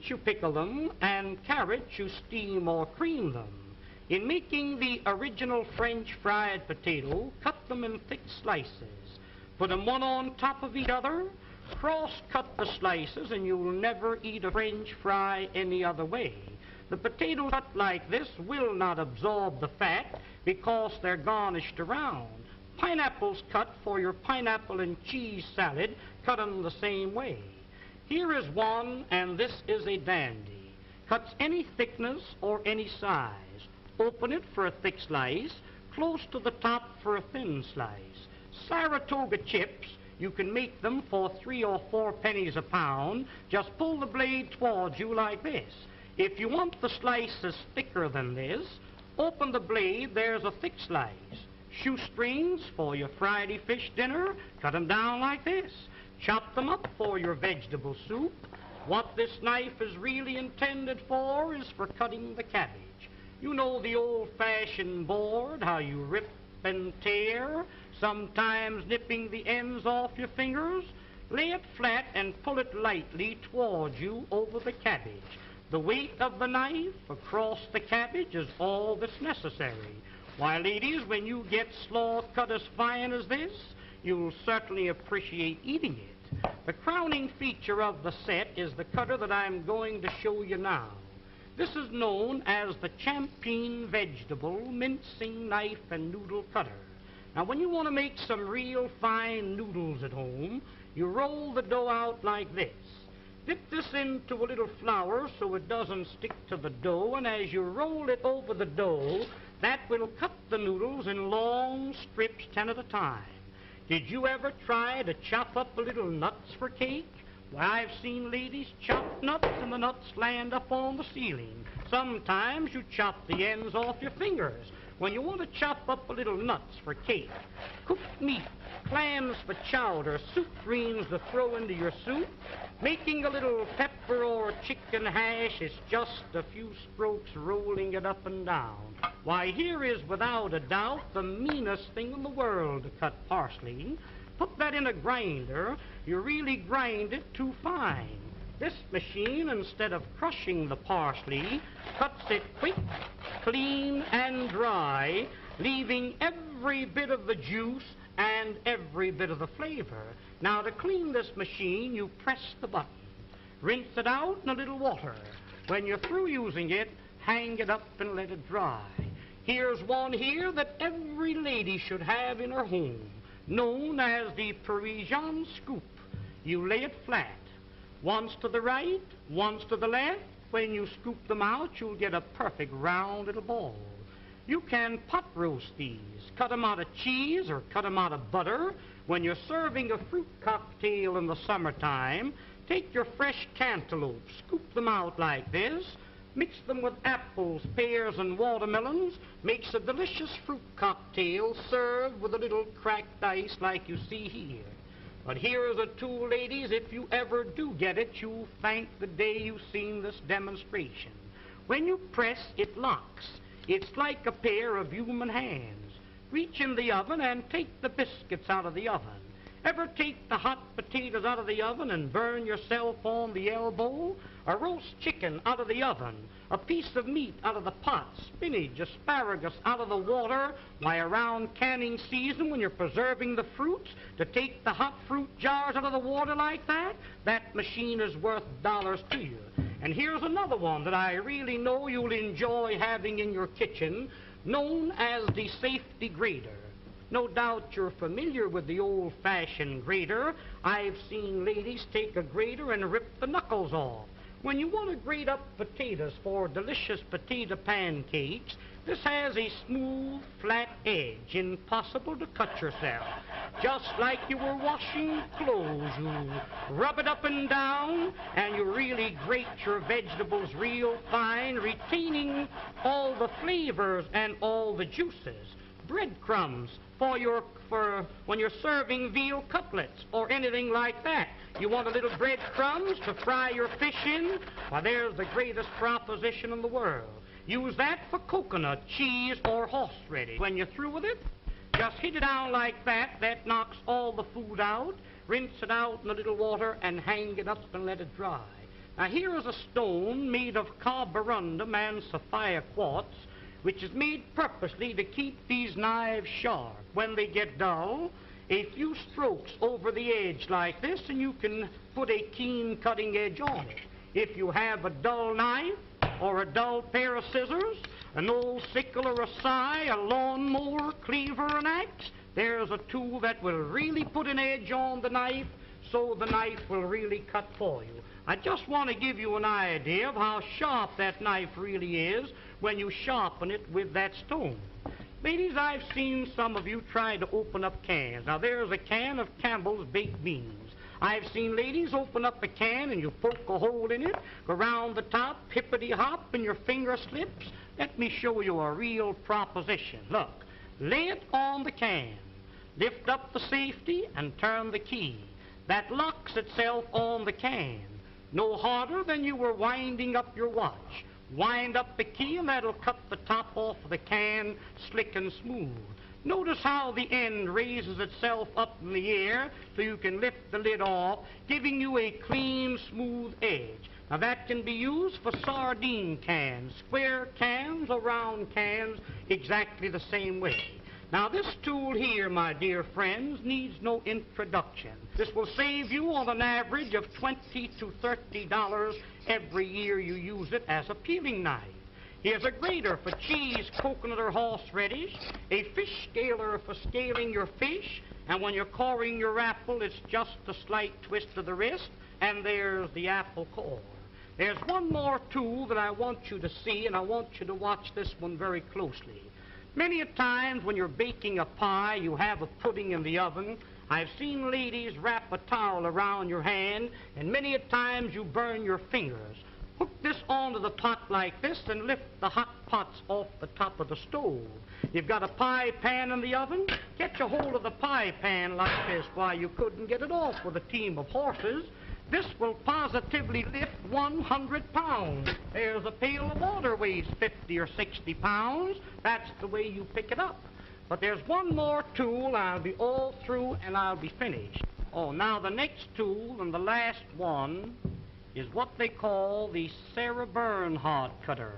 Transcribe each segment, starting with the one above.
beets you pickle them, and carrots you steam or cream them. In making the original French fried potato, cut them in thick slices. Put them one on top of each other, cross-cut the slices, and you'll never eat a French fry any other way. The potatoes cut like this will not absorb the fat because they're garnished around. Pineapples cut for your pineapple and cheese salad, cut them the same way. Here is one, and this is a dandy. Cuts any thickness or any size. Open it for a thick slice, close to the top for a thin slice. Saratoga chips, you can make them for 3 or 4 pennies a pound. Just pull the blade towards you like this. If you want the slices thicker than this, open the blade, there's a thick slice. Shoestrings for your Friday fish dinner, cut them down like this. Chop them up for your vegetable soup. What this knife is really intended for is for cutting the cabbage. You know the old-fashioned board, how you rip and tear, sometimes nipping the ends off your fingers. Lay it flat and pull it lightly towards you over the cabbage. The weight of the knife across the cabbage is all that's necessary. Why, ladies, when you get slaw cut as fine as this, you'll certainly appreciate eating it. The crowning feature of the set is the cutter that I'm going to show you now. This is known as the Champion Vegetable Mincing Knife and Noodle Cutter. Now, when you want to make some real fine noodles at home, you roll the dough out like this. Dip this into a little flour so it doesn't stick to the dough, and as you roll it over the dough, that will cut the noodles in long strips, 10 at a time. Did you ever try to chop up a little nuts for cake? Why, I've seen ladies chop nuts and the nuts land up on the ceiling. Sometimes you chop the ends off your fingers. When you want to chop up a little nuts for cake, cooked meat, clams for chowder, soup greens to throw into your soup, making a little pepper or chicken hash is just a few strokes rolling it up and down. Why, here is without a doubt the meanest thing in the world to cut parsley. Put that in a grinder, you really grind it too fine. This machine, instead of crushing the parsley, cuts it quick, clean, and dry, leaving every bit of the juice and every bit of the flavor. Now, to clean this machine, you press the button. Rinse it out in a little water. When you're through using it, hang it up and let it dry. Here's one here that every lady should have in her home, known as the Parisian scoop. You lay it flat. Once to the right, once to the left. When you scoop them out, you'll get a perfect round little ball. You can pot roast these. Cut them out of cheese or cut them out of butter. When you're serving a fruit cocktail in the summertime, take your fresh cantaloupe, scoop them out like this, mix them with apples, pears, and watermelons, makes a delicious fruit cocktail served with a little cracked ice like you see here. But here is a tool, ladies, if you ever do get it, you'll thank the day you've seen this demonstration. When you press, it locks. It's like a pair of human hands. Reach in the oven and take the biscuits out of the oven. Ever take the hot potatoes out of the oven and burn yourself on the elbow? A roast chicken out of the oven, a piece of meat out of the pot, spinach, asparagus out of the water. Why, around canning season, when you're preserving the fruits, to take the hot fruit jars out of the water like that, that machine is worth dollars to you. And here's another one that I really know you'll enjoy having in your kitchen, known as the safety grater. No doubt you're familiar with the old-fashioned grater. I've seen ladies take a grater and rip the knuckles off. When you want to grate up potatoes for delicious potato pancakes, this has a smooth, flat edge, impossible to cut yourself. Just like you were washing clothes, you rub it up and down, and you really grate your vegetables real fine, retaining all the flavors and all the juices. Breadcrumbs for when you're serving veal cutlets or anything like that. You want a little breadcrumbs to fry your fish in? Why, there's the greatest proposition in the world. Use that for coconut, cheese, or horseradish. When you're through with it, just hit it down like that. That knocks all the food out. Rinse it out in a little water and hang it up and let it dry. Now here is a stone made of carborundum and sapphire quartz, which is made purposely to keep these knives sharp. When they get dull, a few strokes over the edge like this, and you can put a keen cutting edge on it. If you have a dull knife, or a dull pair of scissors, an old sickle or a scythe, a lawnmower, cleaver, an axe, there's a tool that will really put an edge on the knife, so the knife will really cut for you. I just want to give you an idea of how sharp that knife really is when you sharpen it with that stone. Ladies, I've seen some of you try to open up cans. Now, there's a can of Campbell's baked beans. I've seen ladies open up a can and you poke a hole in it, go around the top, hippity-hop, and your finger slips. Let me show you a real proposition. Look, lay it on the can, lift up the safety, and turn the key. That locks itself on the can. No harder than you were winding up your watch. Wind up the key and that'll cut the top off of the can slick and smooth. Notice how the end raises itself up in the air so you can lift the lid off, giving you a clean, smooth edge. Now that can be used for sardine cans, square cans or round cans, exactly the same way. Now this tool here, my dear friends, needs no introduction. This will save you on an average of $20 to $30 every year you use it as a peeling knife. Here's a grater for cheese, coconut, or horseradish, a fish scaler for scaling your fish, and when you're coring your apple, it's just a slight twist of the wrist, and there's the apple core. There's one more tool that I want you to see, and I want you to watch this one very closely. Many a times when you're baking a pie, you have a pudding in the oven. I've seen ladies wrap a towel around your hand, and many a times you burn your fingers. Hook this onto the pot like this and lift the hot pots off the top of the stove. You've got a pie pan in the oven, get a hold of the pie pan like this. Why, you couldn't get it off with a team of horses. This will positively lift 100 pounds. There's a pail of water weighs 50 or 60 pounds. That's the way you pick it up. But there's one more tool. I'll be all through and I'll be finished. Oh, now the next tool and the last one is what they call the Sarah Bernhardt cutter.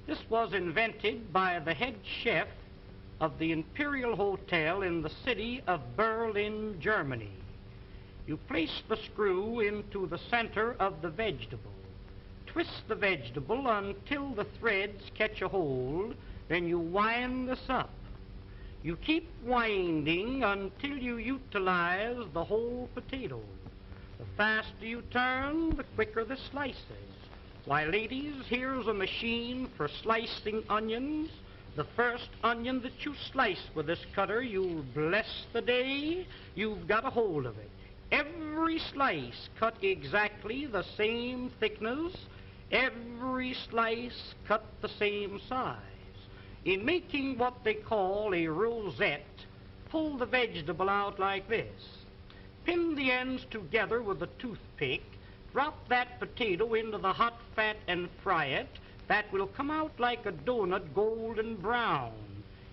This was invented by the head chef of the Imperial Hotel in the city of Berlin, Germany. You place the screw into the center of the vegetable. Twist the vegetable until the threads catch a hold, then you wind this up. You keep winding until you utilize the whole potato. The faster you turn, the quicker the slices. Why, ladies, here's a machine for slicing onions. The first onion that you slice with this cutter, you'll bless the day you've got a hold of it. Every slice cut exactly the same thickness. Every slice cut the same size. In making what they call a rosette, pull the vegetable out like this. Pin the ends together with a toothpick. Drop that potato into the hot fat and fry it. That will come out like a donut, golden brown.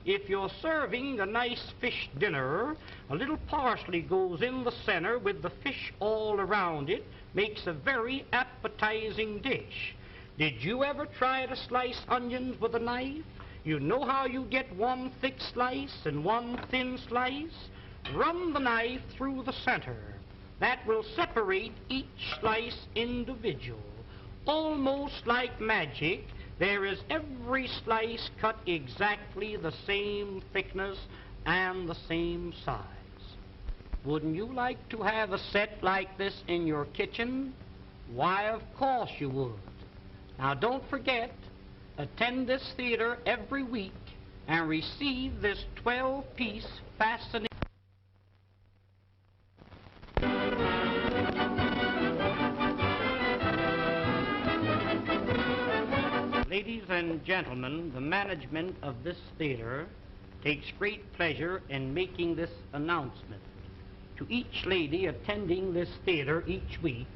If you're serving a nice fish dinner, a little parsley goes in the center with the fish all around it, makes a very appetizing dish. Did you ever try to slice onions with a knife? You know how you get one thick slice and one thin slice? Run the knife through the center. That will separate each slice individual. Almost like magic, there is every slice cut exactly the same thickness and the same size. Wouldn't you like to have a set like this in your kitchen? Why, of course you would. Now don't forget, attend this theater every week and receive this 12-piece fascinating... Ladies and gentlemen, the management of this theater takes great pleasure in making this announcement. To each lady attending this theater each week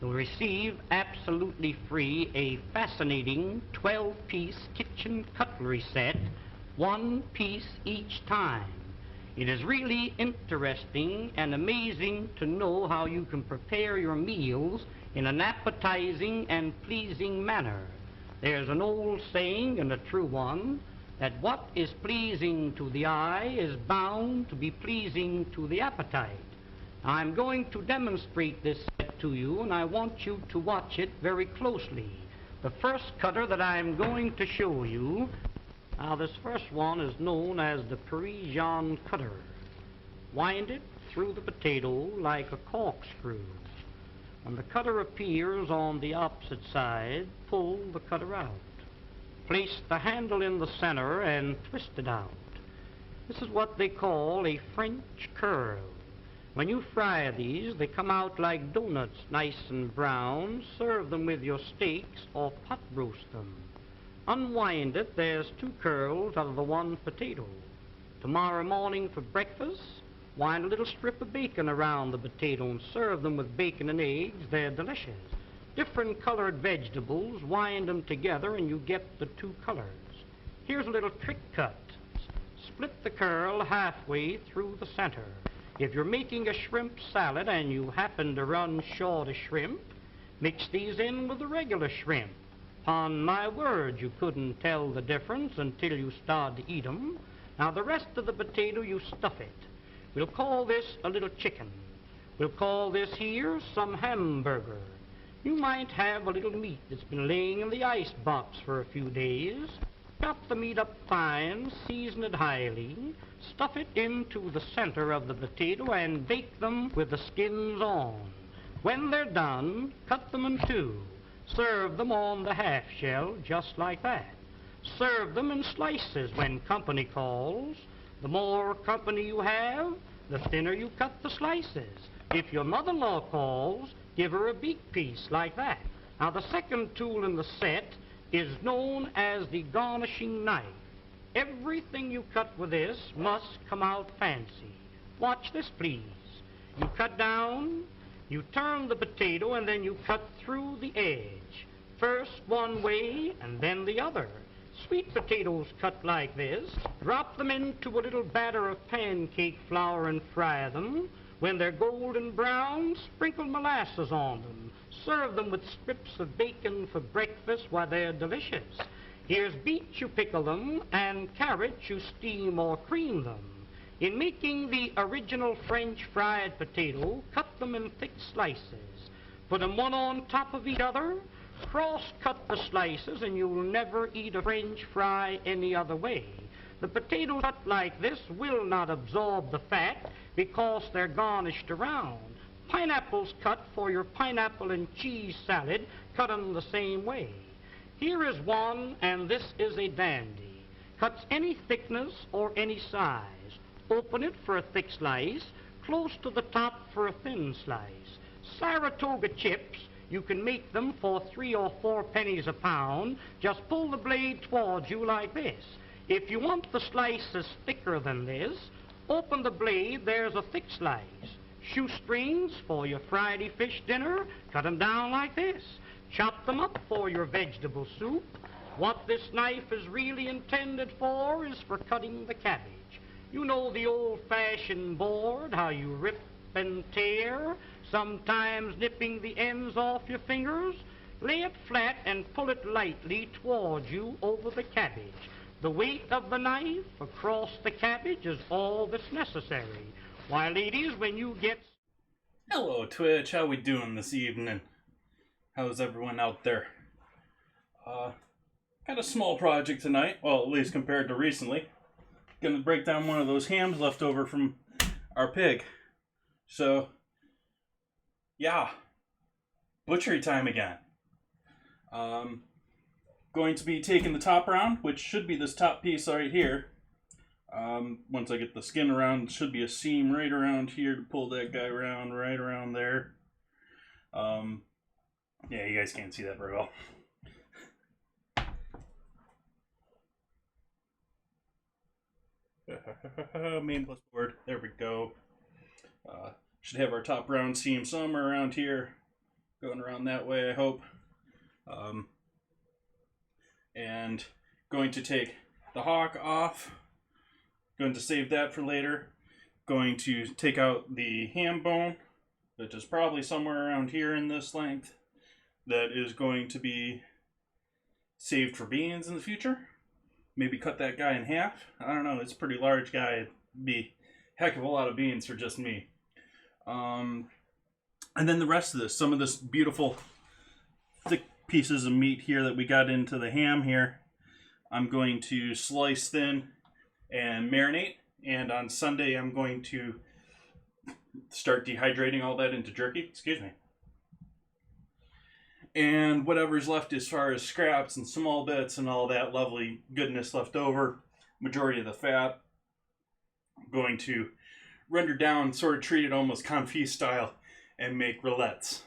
will receive absolutely free a fascinating 12-piece kitchen cutlery set, one piece each time. It is really interesting and amazing to know how you can prepare your meals in an appetizing and pleasing manner. There's an old saying, and a true one, that what is pleasing to the eye is bound to be pleasing to the appetite. I'm going to demonstrate this set to you, and I want you to watch it very closely. The first cutter that I'm going to show you, now this first one is known as the Parisian cutter. Wind it through the potato like a corkscrew. When the cutter appears on the opposite side, pull the cutter out. Place the handle in the center and twist it out. This is what they call a French curl. When you fry these, they come out like donuts, nice and brown. Serve them with your steaks or pot roast them. Unwind it, there's 2 curls out of the 1 potato. Tomorrow morning for breakfast, wind a little strip of bacon around the potato and serve them with bacon and eggs. They're delicious. Different colored vegetables, wind them together and you get the 2 colors. Here's a little trick cut. Split the curl halfway through the center. If you're making a shrimp salad and you happen to run short of shrimp, mix these in with the regular shrimp. Upon my word, you couldn't tell the difference until you start to eat them. Now the rest of the potato, you stuff it. We'll call this a little chicken. We'll call this here some hamburger. You might have a little meat that's been laying in the ice box for a few days. Chop the meat up fine, season it highly, stuff it into the center of the potato and bake them with the skins on. When they're done, cut them in 2. Serve them on the half shell just like that. Serve them in slices when company calls. The more company you have, the thinner you cut the slices. If your mother-in-law calls, give her a beak piece like that. Now the second tool in the set is known as the garnishing knife. Everything you cut with this must come out fancy. Watch this, please. You cut down, you turn the potato, and then you cut through the edge. First one way and then the other. Sweet potatoes cut like this, drop them into a little batter of pancake flour and fry them. When they're golden brown, sprinkle molasses on them. Serve them with strips of bacon for breakfast. Why, they're delicious. Here's beets, you pickle them, and carrots, you steam or cream them. In making the original French fried potato, cut them in thick slices. Put them one on top of each other. Cross-cut the slices, and you'll never eat a French fry any other way. The potatoes cut like this will not absorb the fat because they're garnished around. Pineapples cut for your pineapple and cheese salad, cut them the same way. Here is one, and this is a dandy. Cuts any thickness or any size. Open it for a thick slice, close to the top for a thin slice. Saratoga chips, you can make them for 3 or 4 pennies a pound. Just pull the blade towards you like this. If you want the slices thicker than this, open the blade, there's a thick slice. Shoestrings for your Friday fish dinner, cut them down like this. Chop them up for your vegetable soup. What this knife is really intended for is for cutting the cabbage. You know the old-fashioned board, how you rip and tear, sometimes nipping the ends off your fingers. Lay it flat and pull it lightly towards you over the cabbage. The weight of the knife across the cabbage is all that's necessary. Why, ladies, when you get... Hello, Twitch. How we doing this evening? How's everyone out there? Got a small project tonight. Well, at least compared to recently. Gonna break down one of those hams left over from our pig. So, yeah. Butchery time again. Going to be taking the top round, which should be this top piece right here. Once I get the skin around, should be a seam right around here to pull that guy around, right around there. Yeah, you guys can't see that very well. Main plus board, there we go. Should have our top round seam somewhere around here, going around that way, I hope. And going to take the hock off. Going to save that for later. Going to take out the ham bone, which is probably somewhere around here in this length. that is going to be saved for beans in the future. Maybe cut that guy in half. I don't know. It's a pretty large guy. It'd be a heck of a lot of beans for just me. And then the rest of this, some of this beautiful thick pieces of meat here that we got into the ham here, I'm going to slice thin and marinate. And on Sunday, I'm going to start dehydrating all that into jerky. Excuse me. And whatever's left as far as scraps and small bits and all that lovely goodness left over, majority of the fat, I'm going to render down, sort of treat it almost confit style, and make rillettes.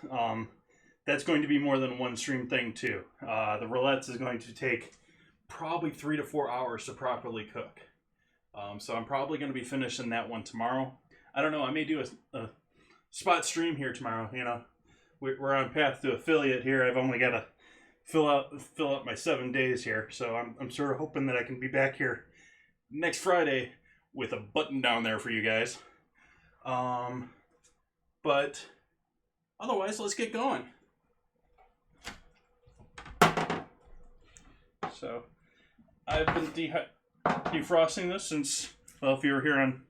That's going to be more than one stream thing too. The rillettes is going to take probably 3 to 4 hours to properly cook. So I'm probably going to be finishing that one tomorrow. I don't know, I may do a spot stream here tomorrow, you know. We're on path to affiliate here. I've only got to fill out my 7 days here. So I'm sort of hoping that I can be back here next Friday with a button down there for you guys. But otherwise, let's get going. So I've been defrosting this since, well, if you were here on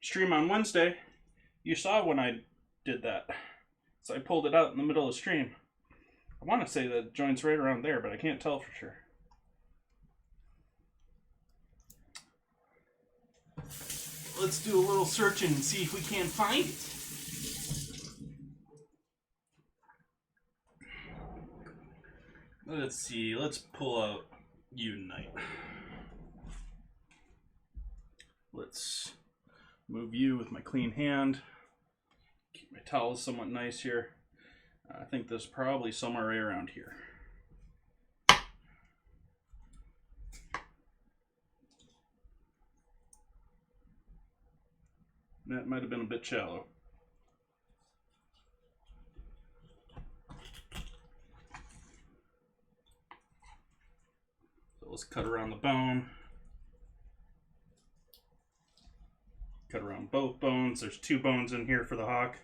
stream on Wednesday, you saw when I did that. So I pulled it out in the middle of the stream. I want to say the joint's right around there, but I can't tell for sure. Let's do a little searching and see if we can find it. Let's see. Let's pull out Unite. Let's move you with my clean hand. Keep my towels somewhat nice here. I think this is probably somewhere right around here. That might have been a bit shallow. So let's cut around the bone. Cut around both bones. There's 2 bones in here for the hock.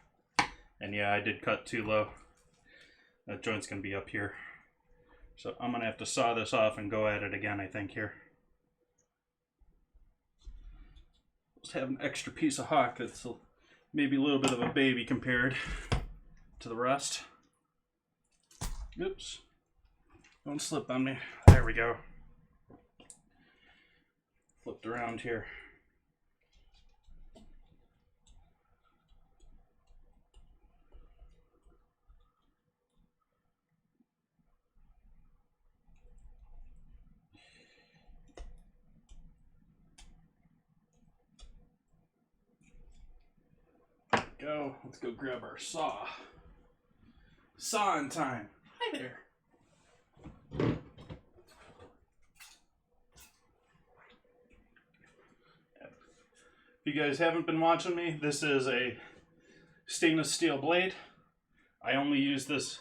And yeah, I did cut too low. That joint's going to be up here. So I'm going to have to saw this off and go at it again, I think, here. Just have an extra piece of hock that's maybe a little bit of a baby compared to the rest. Oops. Don't slip on me. There we go. Flipped around here. Go. Let's go grab our saw. Sawing time. Hi there. If you guys haven't been watching me, this is a stainless steel blade. I only use this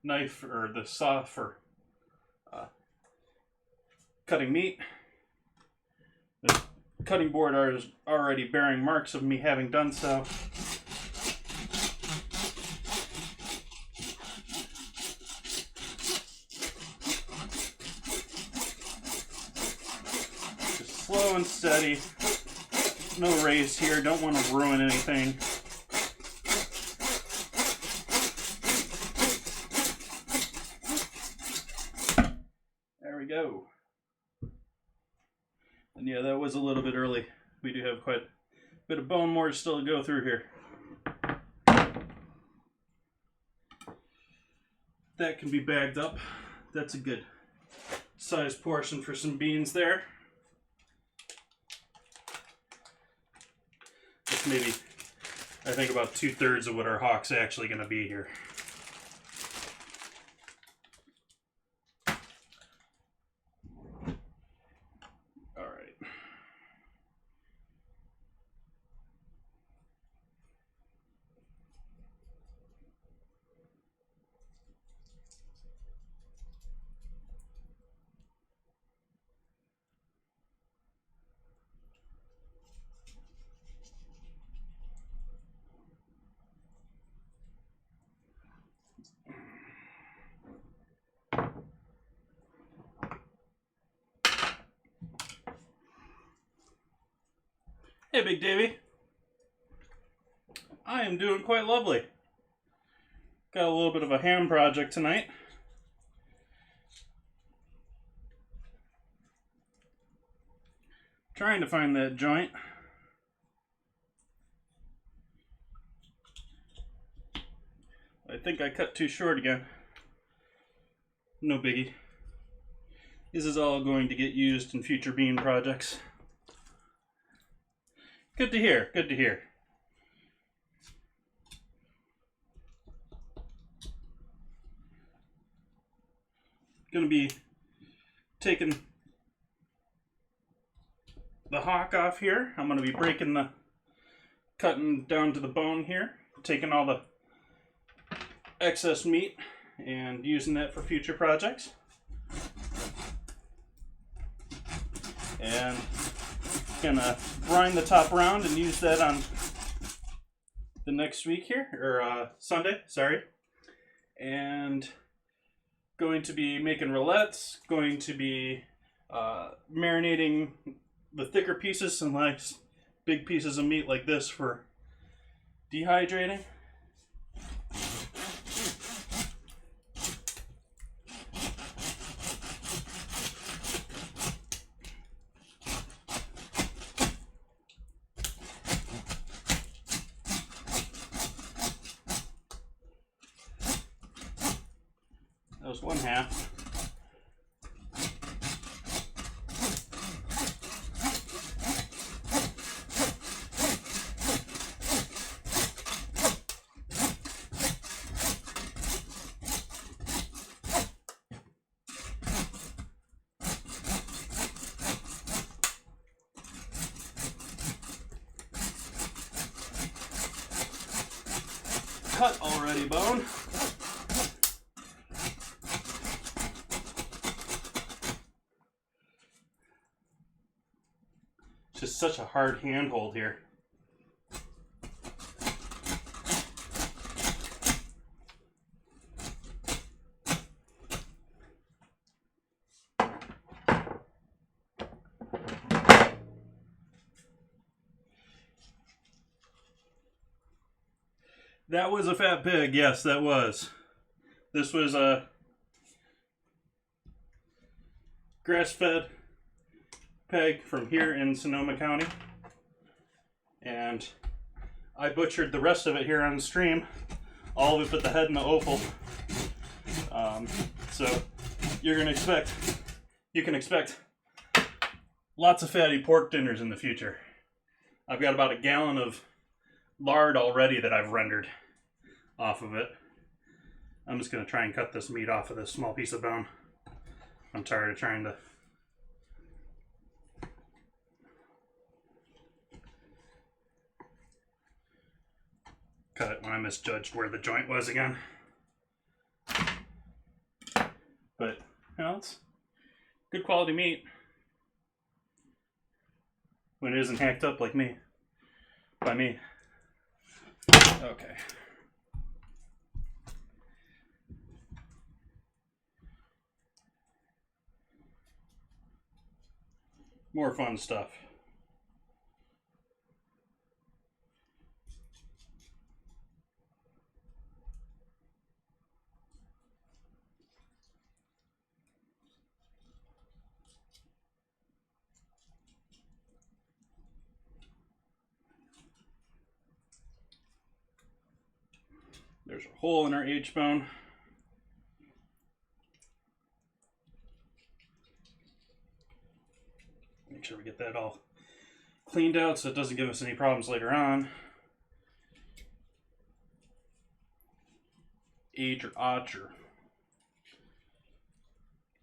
knife or the saw for cutting meat. The cutting board is already bearing marks of me having done so. Just slow and steady. No raise here, don't want to ruin anything. There we go. And yeah, that was a little bit early. We do have quite a bit of bone more still to go through here. That can be bagged up. That's a good size portion for some beans there. That's maybe, I think, about 2/3 of what our hock's actually going to be here. All right. Hey, Big Davy. I am doing quite lovely. Got a little bit of a ham project tonight. Trying to find that joint. I think I cut too short again. No biggie. This is all going to get used in future bean projects. Good to hear, good to hear. Gonna be taking the hock off here. I'm gonna be cutting down to the bone here, taking all the excess meat and using that for future projects. And gonna grind the top round and use that on the next week here, or Sunday, sorry. And going to be making roulets, going to be marinating the thicker pieces, some nice big pieces of meat like this for dehydrating. That was one half. Cut already, bone. Just such a hard handhold here. That was a fat pig, yes, that was. This was a grass-fed pig from here in Sonoma County. And I butchered the rest of it here on the stream. All of it but the head and the offal. So you can expect lots of fatty pork dinners in the future. I've got about a gallon of lard already that I've rendered off of it. I'm just going to try and cut this meat off of this small piece of bone. I'm tired of trying to cut it when I misjudged where the joint was again. But, you know, it's good quality meat when it isn't hacked up like me. By me. Okay. More fun stuff. There's a hole in our H-bone. Make sure we get that all cleaned out so it doesn't give us any problems later on. Age or Archer.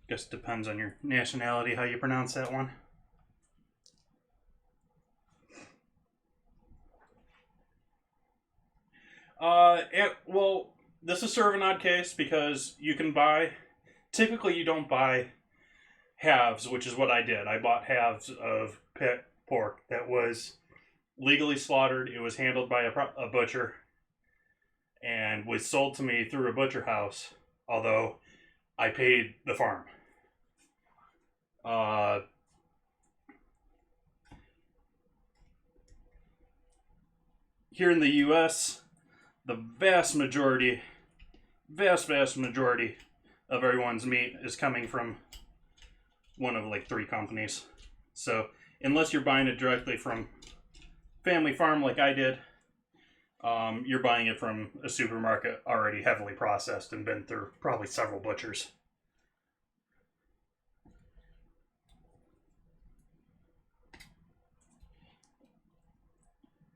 Guess it depends on your nationality how you pronounce that one. Well, this is sort of an odd case because you can buy, typically you don't buy halves, which is what I did. I bought halves of pet pork that was legally slaughtered. It was handled by a butcher and was sold to me through a butcher house, although I paid the farm. here in the US, the vast majority of everyone's meat is coming from one of like 3 companies. So unless you're buying it directly from family farm like I did, you're buying it from a supermarket already heavily processed and been through probably several butchers.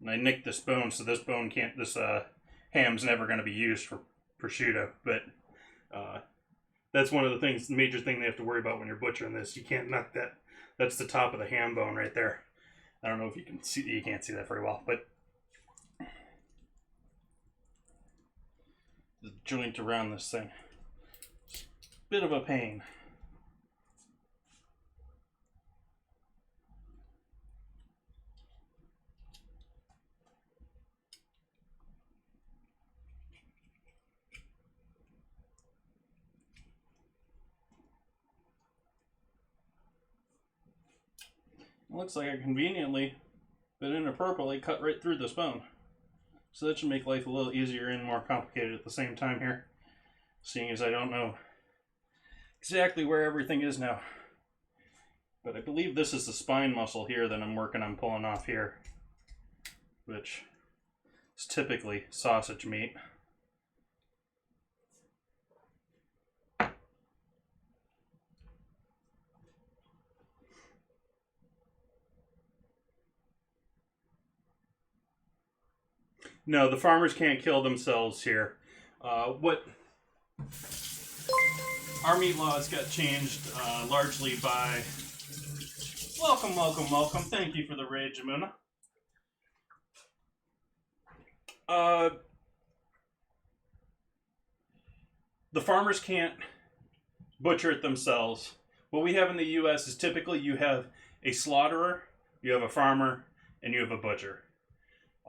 And I nicked this bone, so this bone can't, this ham's never going to be used for prosciutto, but that's one of the things, the major thing they have to worry about when you're butchering this. You can't nut that. That's the top of the ham bone right there. I don't know if you can see, you can't see that very well, but the joint around this thing, it's a bit of a pain. It looks like I conveniently, but inappropriately, cut right through this bone. So that should make life a little easier and more complicated at the same time here, seeing as I don't know exactly where everything is now. But I believe this is the spine muscle here that I'm working on pulling off here, which is typically sausage meat. No, the farmers can't kill themselves here. What our meat laws got changed largely by... Welcome. Thank you for the raid, Jamuna. The farmers can't butcher it themselves. What we have in the U.S. is typically you have a slaughterer, you have a farmer, and you have a butcher.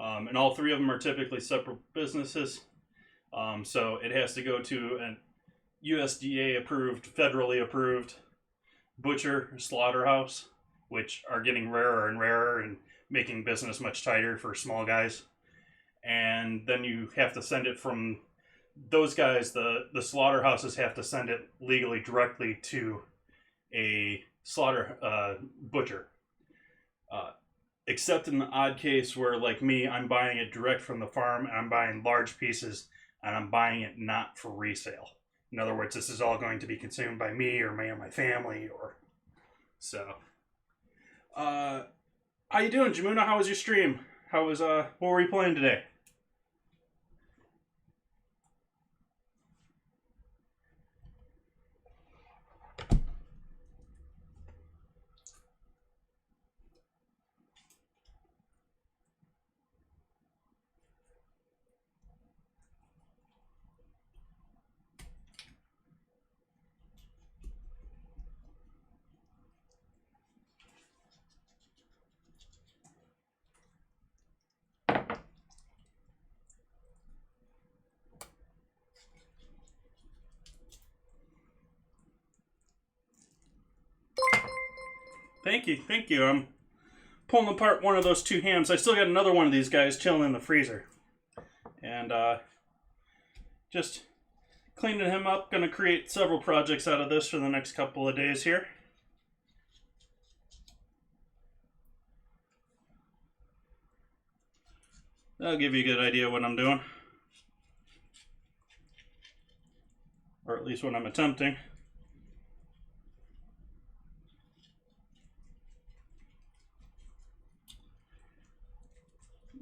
And all 3 of them are typically separate businesses. So it has to go to an USDA approved, federally approved butcher slaughterhouse, which are getting rarer and rarer and making business much tighter for small guys. And then you have to send it from those guys, the slaughterhouses have to send it legally directly to a butcher. Except in the odd case where, like me, I'm buying it direct from the farm, and I'm buying large pieces, and I'm buying it not for resale. In other words, this is all going to be consumed by me or my family, or so. How you doing, Jamuna? How was your stream? How was what were you playing today? Thank you. I'm pulling apart one of those 2 hams. I still got another one of these guys chilling in the freezer. And just cleaning him up. Gonna create several projects out of this for the next couple of days here. That'll give you a good idea what I'm doing. Or at least what I'm attempting.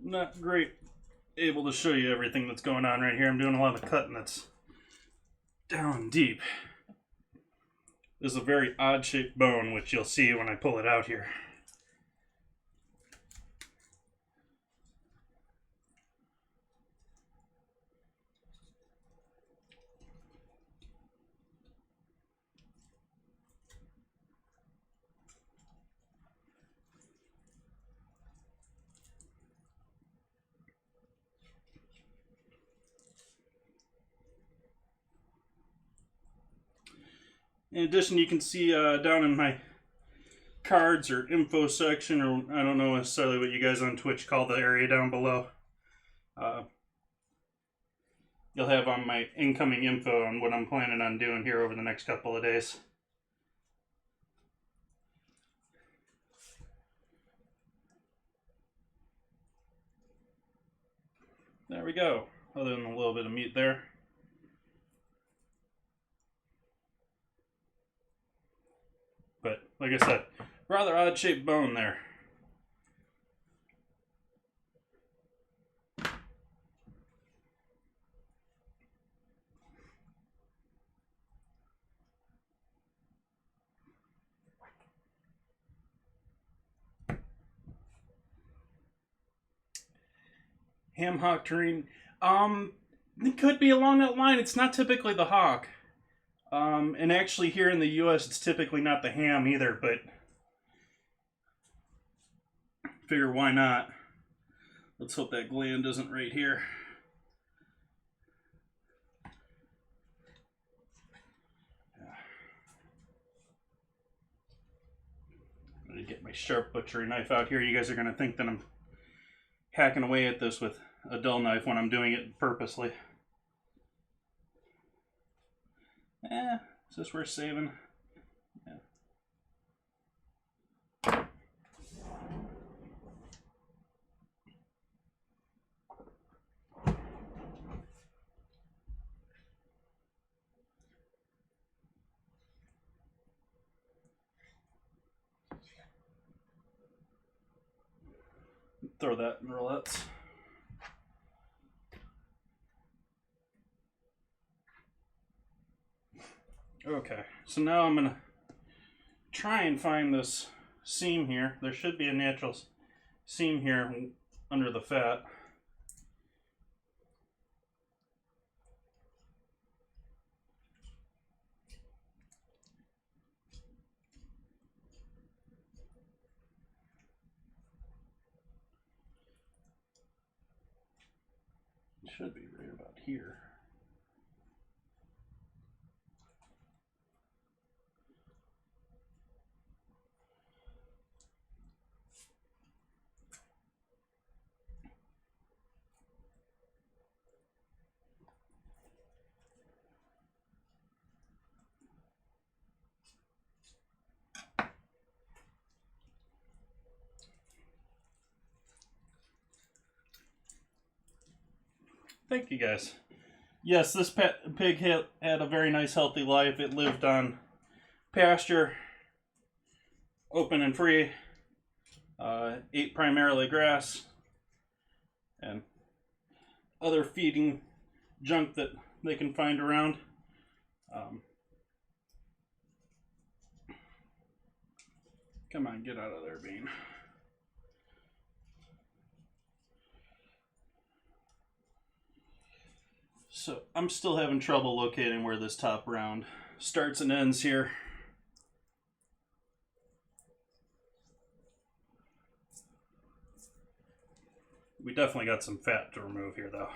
Not great able to show you everything that's going on right here. I'm doing a lot of cutting that's down deep. This is a very odd shaped bone, which you'll see when I pull it out here. In addition, you can see down in my cards or info section, or I don't know necessarily what you guys on Twitch call the area down below, You'll have on my incoming info on what I'm planning on doing here over the next couple of days. There we go. Other than a little bit of meat there. But, like I said, rather odd-shaped bone there. Ham hock tureen. It could be along that line. It's not typically the hock. And actually here in the US, it's typically not the ham either, but figure why not. Let's hope that gland isn't right here. I'm gonna get my sharp butchery knife out here. You guys are gonna think that I'm hacking away at this with a dull knife when I'm doing it purposely. Is this worth saving? Yeah. Throw that in roulette. Okay, so now I'm gonna try and find this seam here. There should be a natural seam here under the fat. It should be right about here. Thank you guys. Yes, this pig had a very nice healthy life. It lived on pasture, open and free, ate primarily grass and other feeding junk that they can find around. Come on, get out of there, Bean. So I'm still having trouble locating where this top round starts and ends here. We definitely got some fat to remove here though.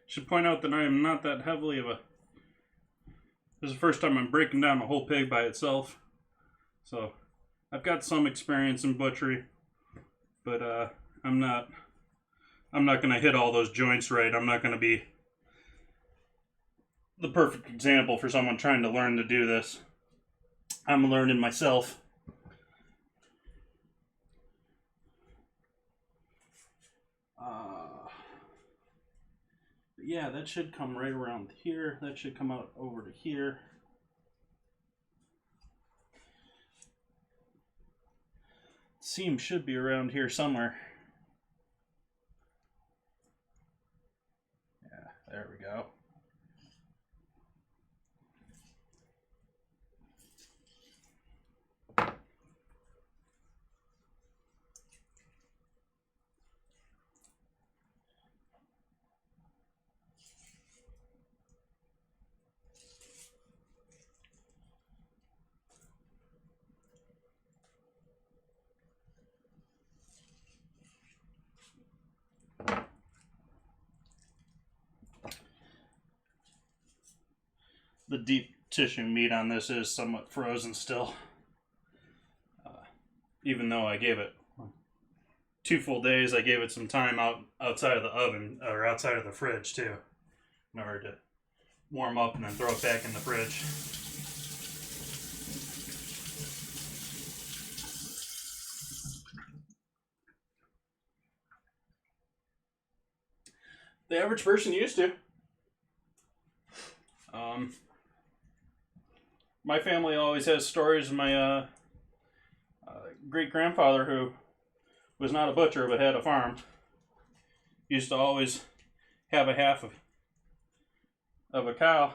Should point out that I am not that heavily of a... This is the first time I'm breaking down a whole pig by itself. So, I've got some experience in butchery. But, I'm not going to hit all those joints right. I'm not going to be the perfect example for someone trying to learn to do this. I'm learning myself. Yeah, that should come right around here. That should come out over to here. Seam should be around here somewhere. Yeah, there we go. the deep tissue meat on this is somewhat frozen still. Even though I gave it 2 full days, I gave it some time outside of the oven, or outside of the fridge too, in order to warm up and then throw it back in the fridge. The average person used to. My family always has stories of my great-grandfather, who was not a butcher but had a farm, used to always have a half of a cow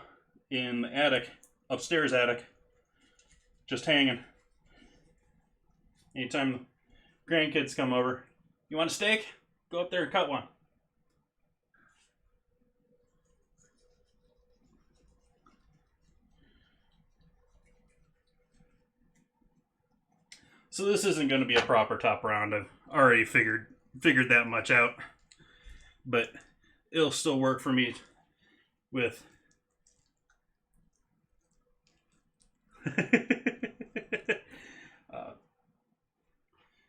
in the attic, upstairs attic, just hanging. Anytime the grandkids come over, you want a steak? Go up there and cut one. So this isn't going to be a proper top round. I've already figured that much out. But it'll still work for me with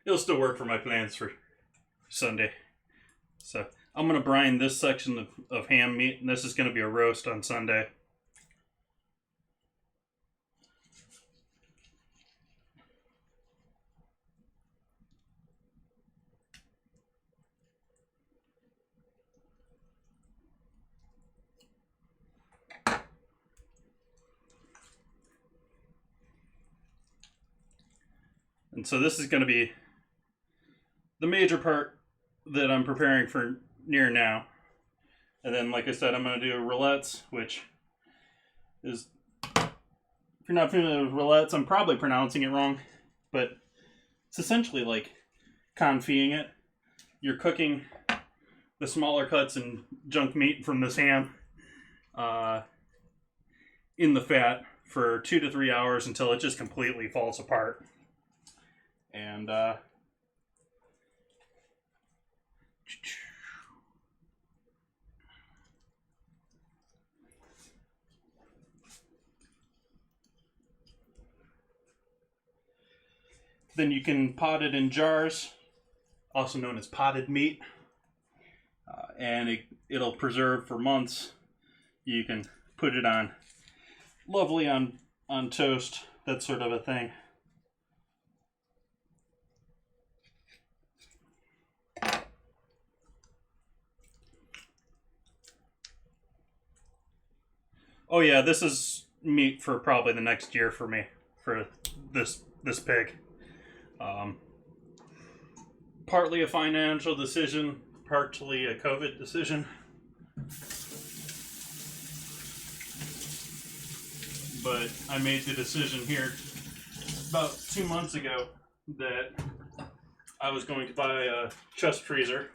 it'll still work for my plans for Sunday. So I'm going to brine this section of ham meat, and this is going to be a roast on Sunday. And so this is going to be the major part that I'm preparing for near now. And then, like I said, I'm going to do roulettes, which is, if you're not familiar with roulettes, I'm probably pronouncing it wrong, but it's essentially like confitting it. You're cooking the smaller cuts and junk meat from this ham in the fat for 2 to 3 hours until it just completely falls apart. And then you can pot it in jars, also known as potted meat, and it'll preserve for months. You can put it on lovely on toast, that sort of a thing. Oh yeah, this is meat for probably the next year for me, for this pig. Partly a financial decision, partly a COVID decision. But I made the decision here about 2 months ago that I was going to buy a chest freezer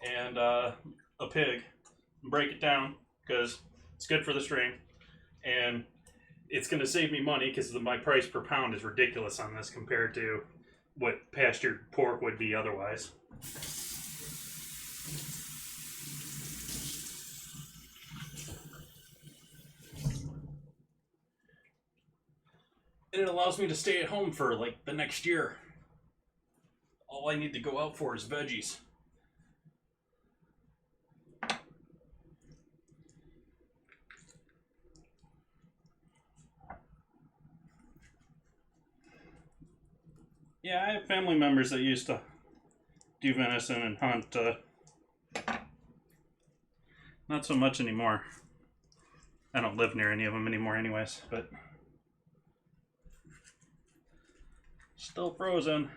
and a pig and break it down, because it's good for the string, and it's going to save me money because my price per pound is ridiculous on this compared to what pastured pork would be otherwise. And it allows me to stay at home for like the next year. All I need to go out for is veggies. Yeah, I have family members that used to do venison and hunt. Not so much anymore. I don't live near any of them anymore anyways, but still frozen.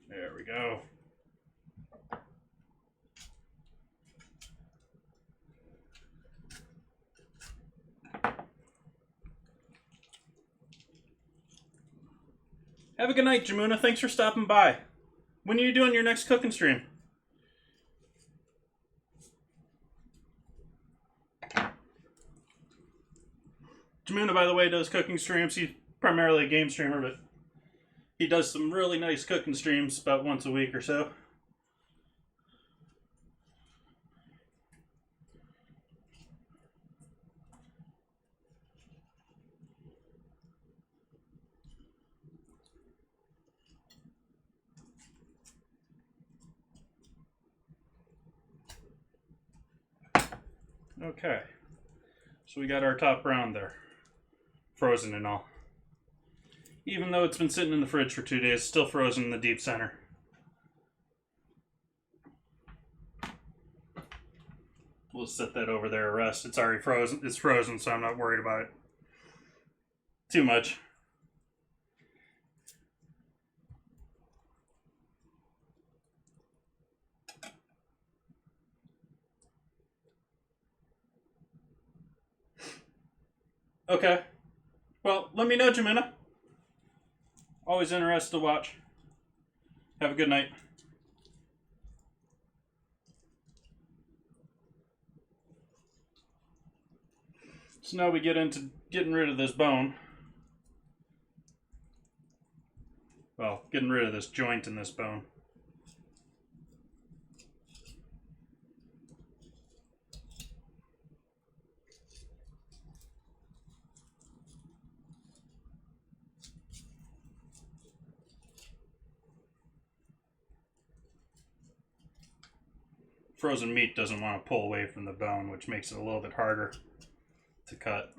There we go. Have a good night, Jamuna. Thanks for stopping by. When are you doing your next cooking stream? Jamuna, by the way, does cooking streams. He's primarily a game streamer, but he does some really nice cooking streams about once a week or so. Okay. So we got our top round there. Frozen and all. Even though it's been sitting in the fridge for 2 days, it's still frozen in the deep center. We'll set that over there to rest. It's already frozen. It's frozen, so I'm not worried about it too much. Okay. Well, let me know, Jimena. Always interested to watch. Have a good night. So now we get into getting rid of this bone. Well, getting rid of this joint in this bone. Frozen meat doesn't want to pull away from the bone, which makes it a little bit harder to cut.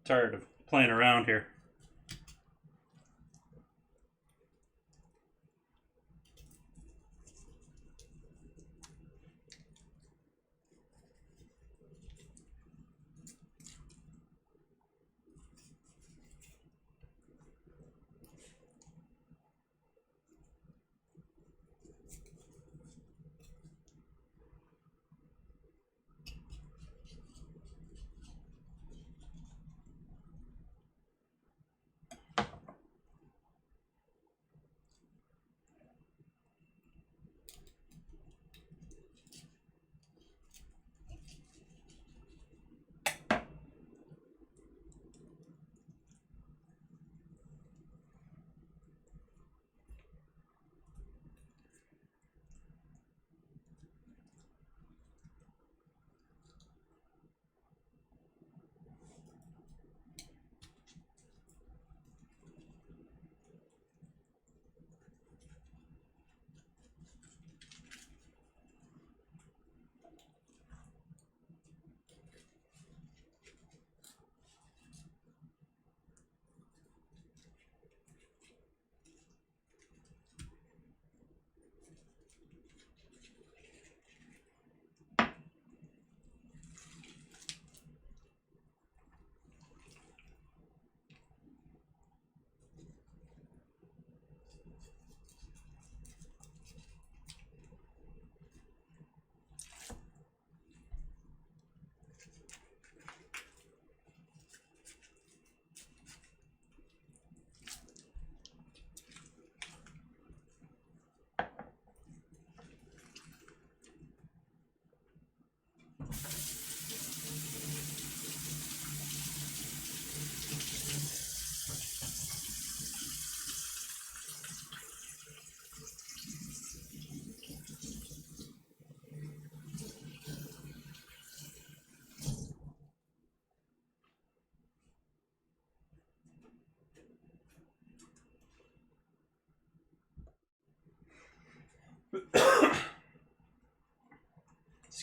Tired of playing around here.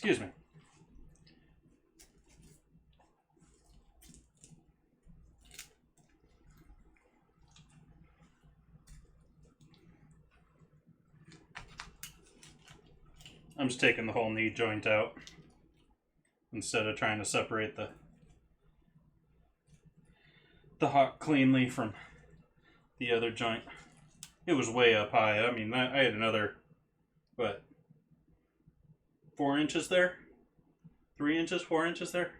Excuse me. I'm just taking the whole knee joint out instead of trying to separate the hot cleanly from the other joint. It was way up high. I mean, I had another, what, 4 inches there? 3 inches, 4 inches there?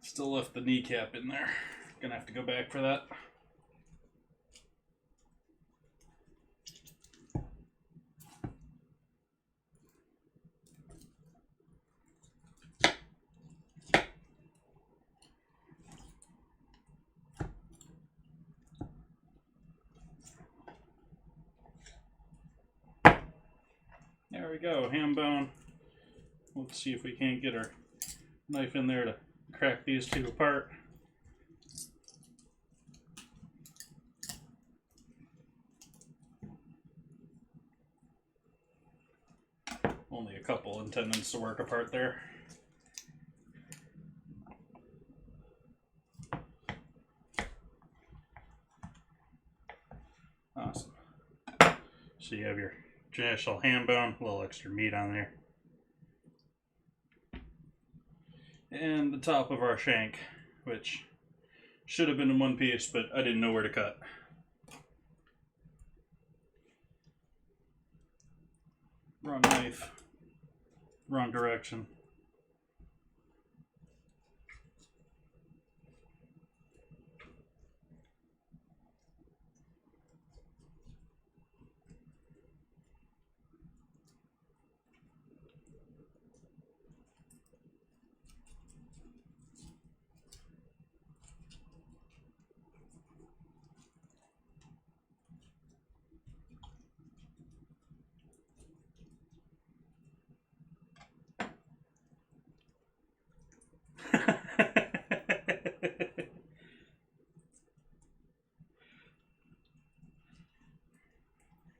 Still left the kneecap in there. Gonna have to go back for that. There we go, ham bone. Let's see if we can't get our knife in there to crack these two apart. Only a couple of tendons to work apart there. Awesome. So you have your traditional ham bone, a little extra meat on there. And the top of our shank, which should have been in one piece, but I didn't know where to cut. Wrong knife, wrong direction.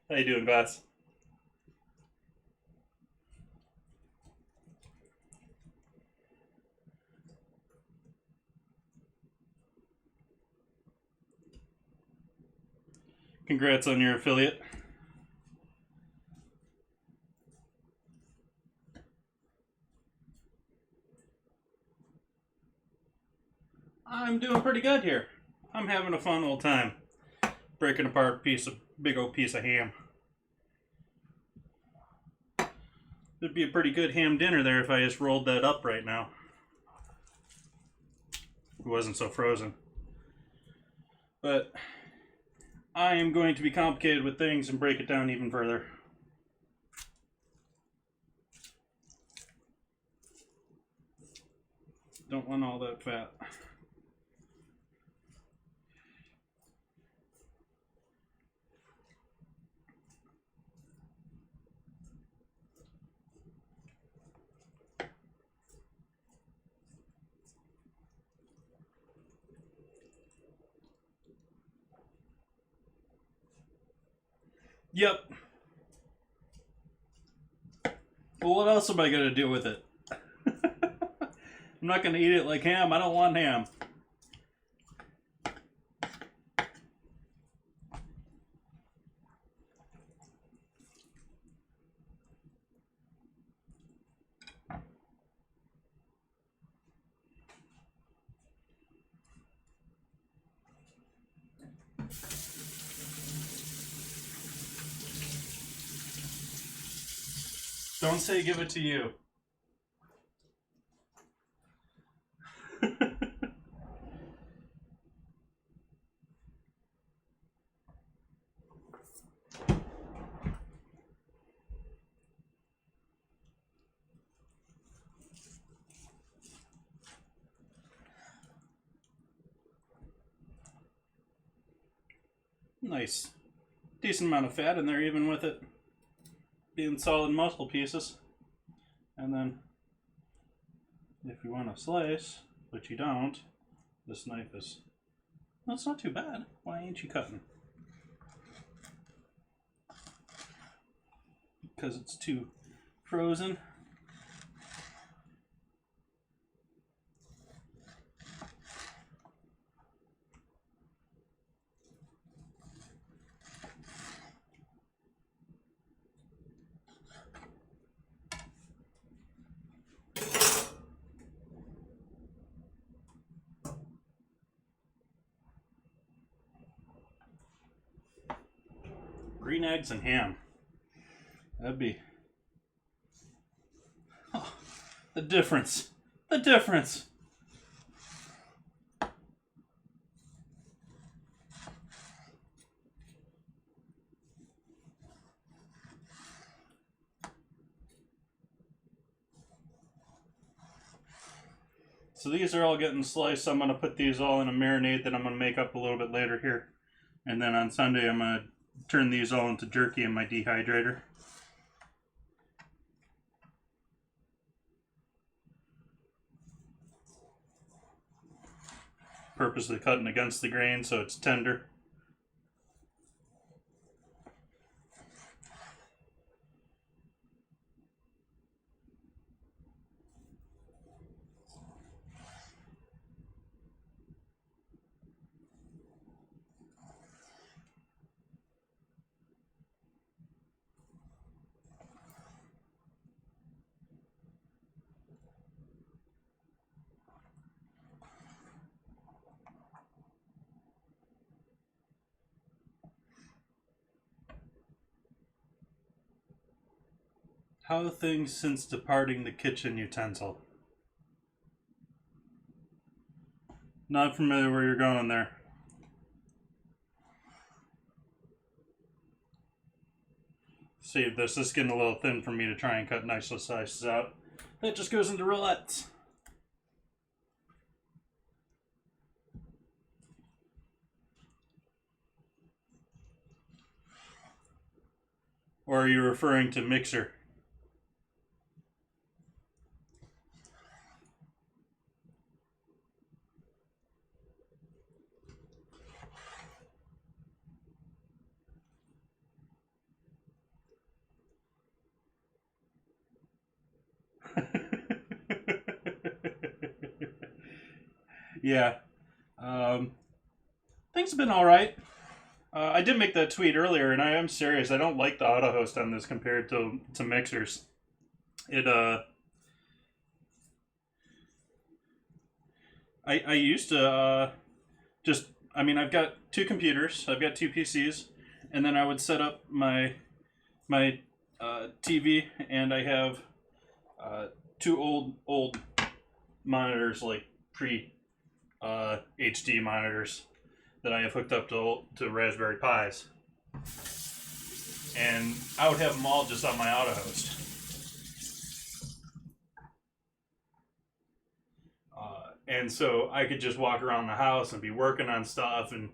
How you doing, boss? Congrats on your affiliate. I'm doing pretty good here. I'm having a fun old time breaking apart a big old piece of ham. It'd be a pretty good ham dinner there if I just rolled that up right now. It wasn't so frozen. But I am going to be complicated with things and break it down even further. Don't want all that fat. Yep. Well, what else am I going to do with it? I'm not going to eat it like ham. I don't want ham. Don't say give it to you. Nice, decent amount of fat in there, even with it being solid muscle pieces. And then, if you want to slice, but you don't, this knife is, well, it's not too bad. Why ain't you cutting? Because it's too frozen. Green eggs and ham. That'd be... Oh, the difference. The difference. So these are all getting sliced. I'm going to put these all in a marinade that I'm going to make up a little bit later here. And then on Sunday I'm going to turn these all into jerky in my dehydrator. Purposely cutting against the grain so it's tender. How are things since departing the kitchen utensil? Not familiar where you're going there. Save this. This is getting a little thin for me to try and cut nice little slices out. That just goes into roulettes. Or are you referring to mixer? Yeah. Things have been alright. I did make that tweet earlier, and I am serious. I don't like the auto host on this compared to mixers. I used to I've got two computers. I've got two PCs, and then I would set up my TV, and I have two old monitors, like pre HD monitors that I have hooked up to Raspberry Pis, and I would have them all just on my auto host. And so I could just walk around the house and be working on stuff, and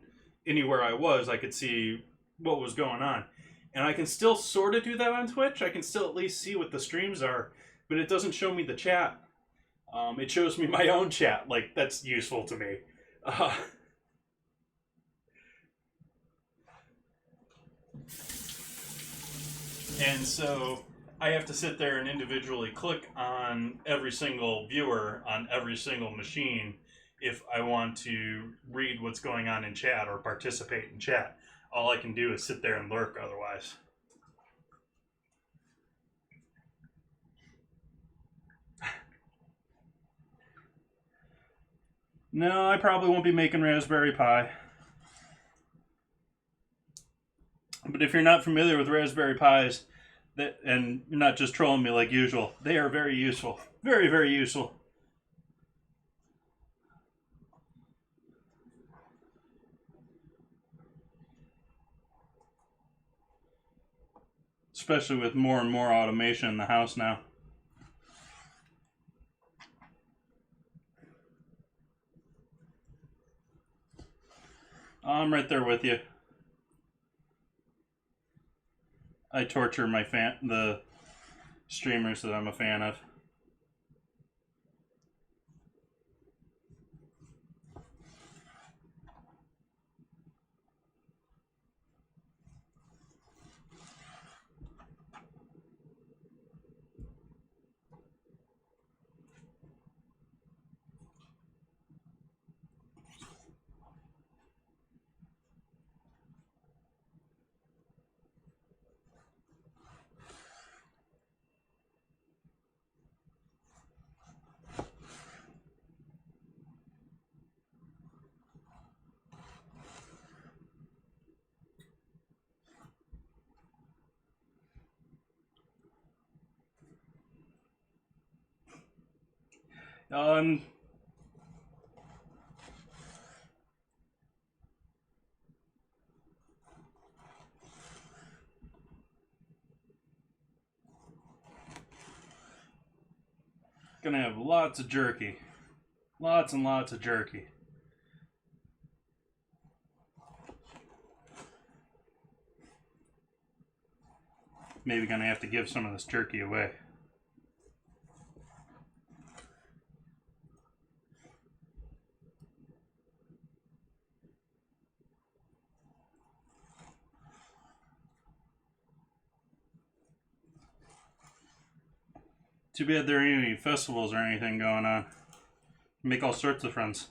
anywhere I was, I could see what was going on. And I can still sort of do that on Twitch. I can still at least see what the streams are, but it doesn't show me the chat. It shows me my own chat. Like, that's useful to me. And so I have to sit there and individually click on every single viewer on every single machine if I want to read what's going on in chat or participate in chat. All I can do is sit there and lurk otherwise. No, I probably won't be making Raspberry Pi. But if you're not familiar with Raspberry Pis, and you're not just trolling me like usual, they are very useful. Very, very useful. Especially with more and more automation in the house now. I'm right there with you. I torture the streamers that I'm a fan of. Um, gonna have lots of jerky. Lots and lots of jerky. Maybe gonna have to give some of this jerky away. Too bad there ain't any festivals or anything going on. Make all sorts of friends.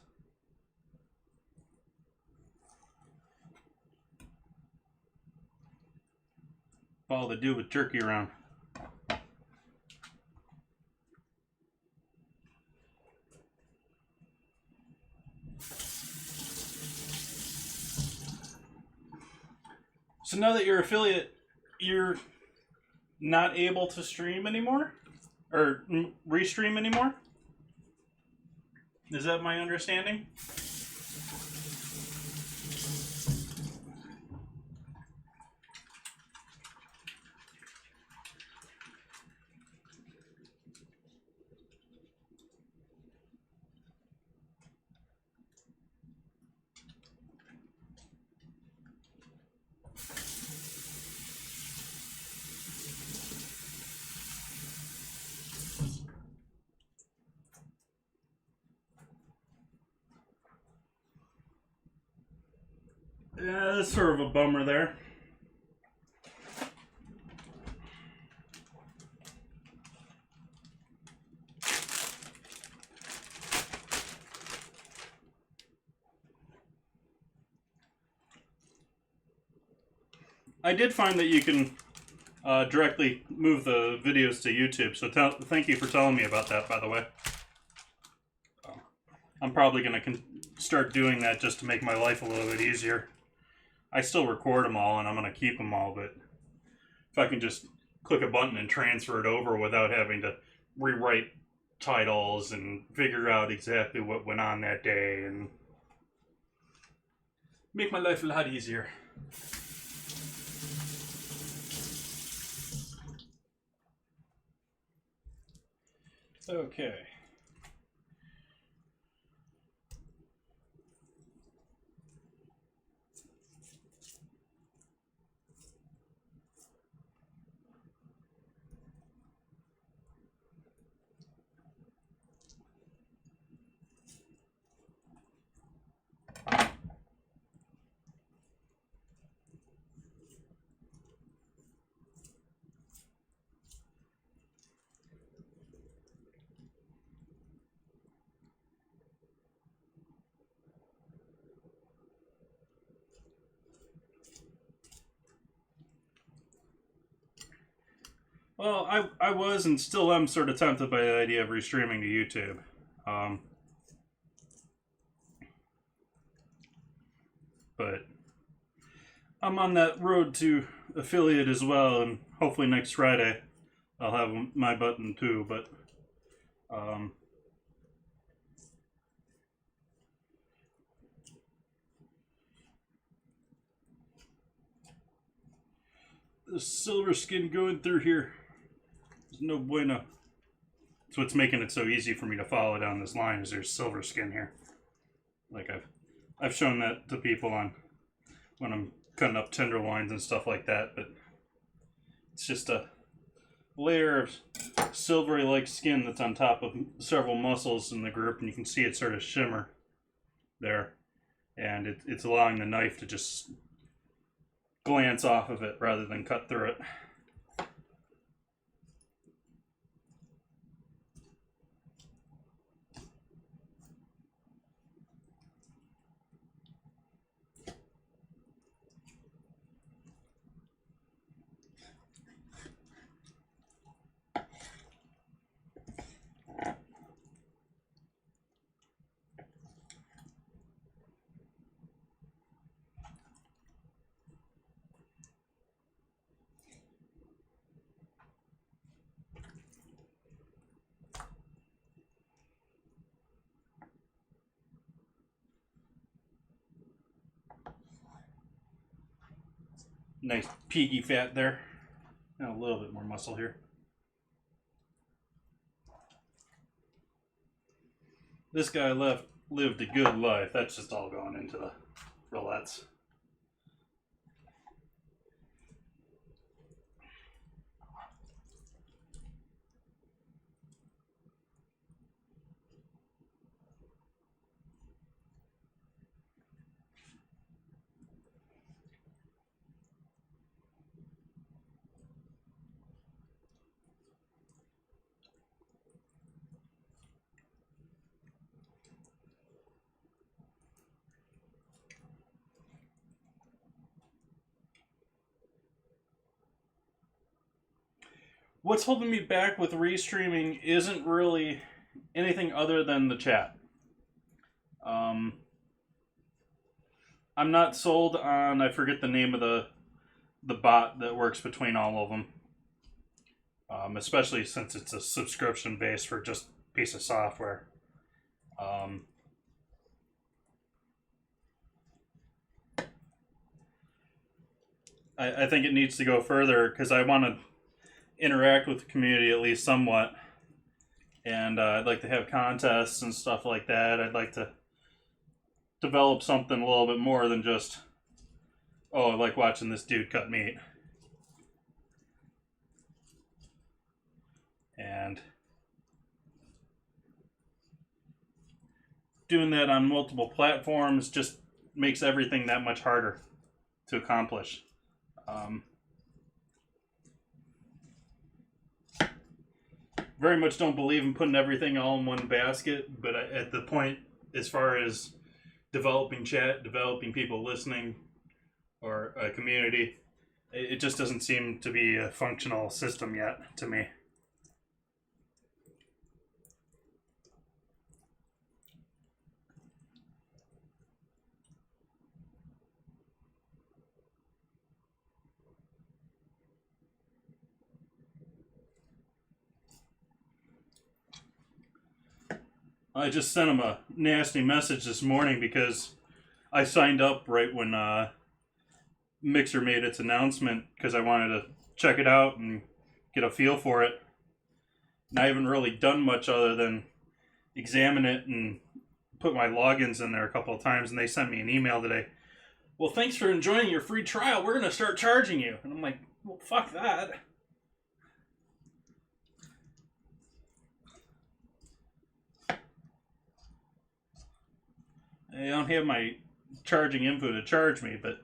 All to do with jerky around. So now that you're affiliate, you're not able to stream anymore? Or restream anymore? Is that my understanding? Yeah, that's sort of a bummer there. I did find that you can directly move the videos to YouTube, so thank you for telling me about that, by the way. I'm probably going to start doing that just to make my life a little bit easier. I still record them all, and I'm going to keep them all, but if I can just click a button and transfer it over without having to rewrite titles and figure out exactly what went on that day and make my life a lot easier. Okay. Well, I was and still am sort of tempted by the idea of restreaming to YouTube. But I'm on that road to affiliate as well, and hopefully next Friday I'll have my button too, but the silver skin going through here is no bueno. That's what's making it so easy for me to follow down this line, is there's silver skin here. Like I've shown that to people on when I'm cutting up tenderloins and stuff like that, but It's just a layer of silvery-like skin that's on top of several muscles in the group, and you can see it sort of shimmer there. And it's allowing the knife to just glance off of it rather than cut through it. Nice peaky fat there. And a little bit more muscle here. This guy lived a good life. That's just all going into the roulets. What's holding me back with restreaming isn't really anything other than the chat. I'm not sold on, I forget the name of the bot that works between all of them. Especially since it's a subscription base for just a piece of software. I think it needs to go further because I want to interact with the community at least somewhat, and I'd like to have contests and stuff like that. I'd like to develop something a little bit more than just, oh, I like watching this dude cut meat. And doing that on multiple platforms just makes everything that much harder to accomplish. Very much don't believe in putting everything all in one basket, but at the point, as far as developing chat, developing people listening, or a community, it just doesn't seem to be a functional system yet to me. I just sent him a nasty message this morning because I signed up right when Mixer made its announcement because I wanted to check it out and get a feel for it. And I haven't really done much other than examine it and put my logins in there a couple of times, and they sent me an email today. Well, thanks for enjoying your free trial. We're going to start charging you. And I'm like, well, fuck that. I don't have my charging info to charge me, but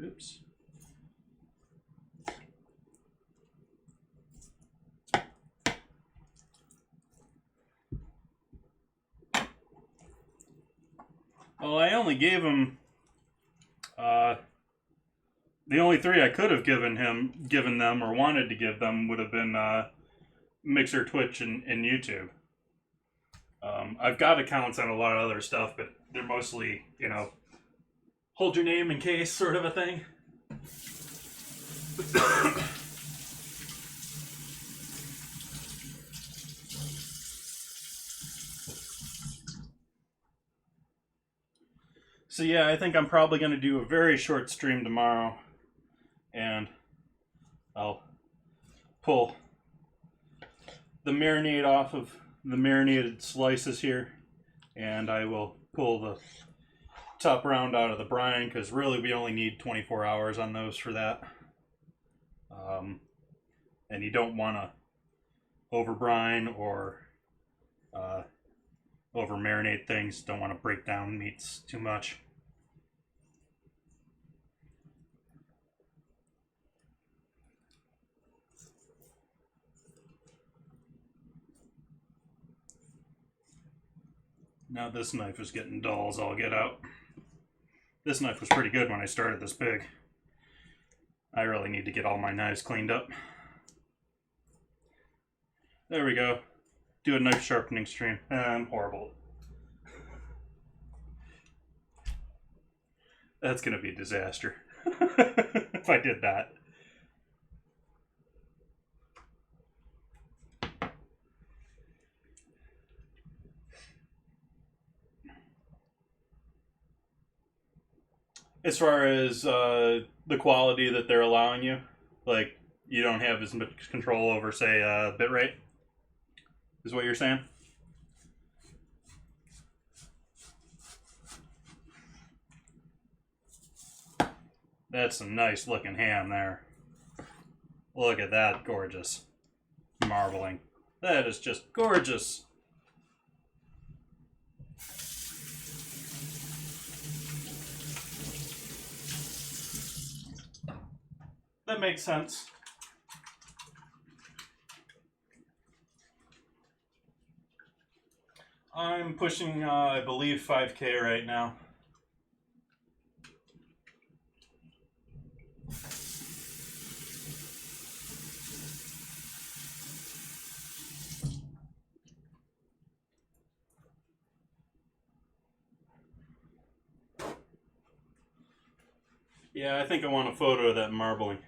oops. Well, I only gave him the only 3 I could have given them, or wanted to give them, would have been Mixer, Twitch, and YouTube. I've got accounts on a lot of other stuff, but they're mostly, you know, hold your name in case sort of a thing. So yeah, I think I'm probably going to do a very short stream tomorrow, and I'll pull the marinade off of the marinated slices here, and I will pull the top round out of the brine, because really we only need 24 hours on those for that. And you don't want to over brine or over marinate things. Don't want to break down meats too much. Now this knife is getting dull as all get out. This knife was pretty good when I started this pig. I really need to get all my knives cleaned up. There we go. Do a knife sharpening stream. I'm horrible. That's gonna be a disaster if I did that. As far as the quality that they're allowing you, like you don't have as much control over, say, bitrate, is what you're saying? That's some nice looking ham there. Look at that, gorgeous. Marbling. That is just gorgeous. That makes sense. I'm pushing, I believe, 5K right now. Yeah, I think I want a photo of that marbling.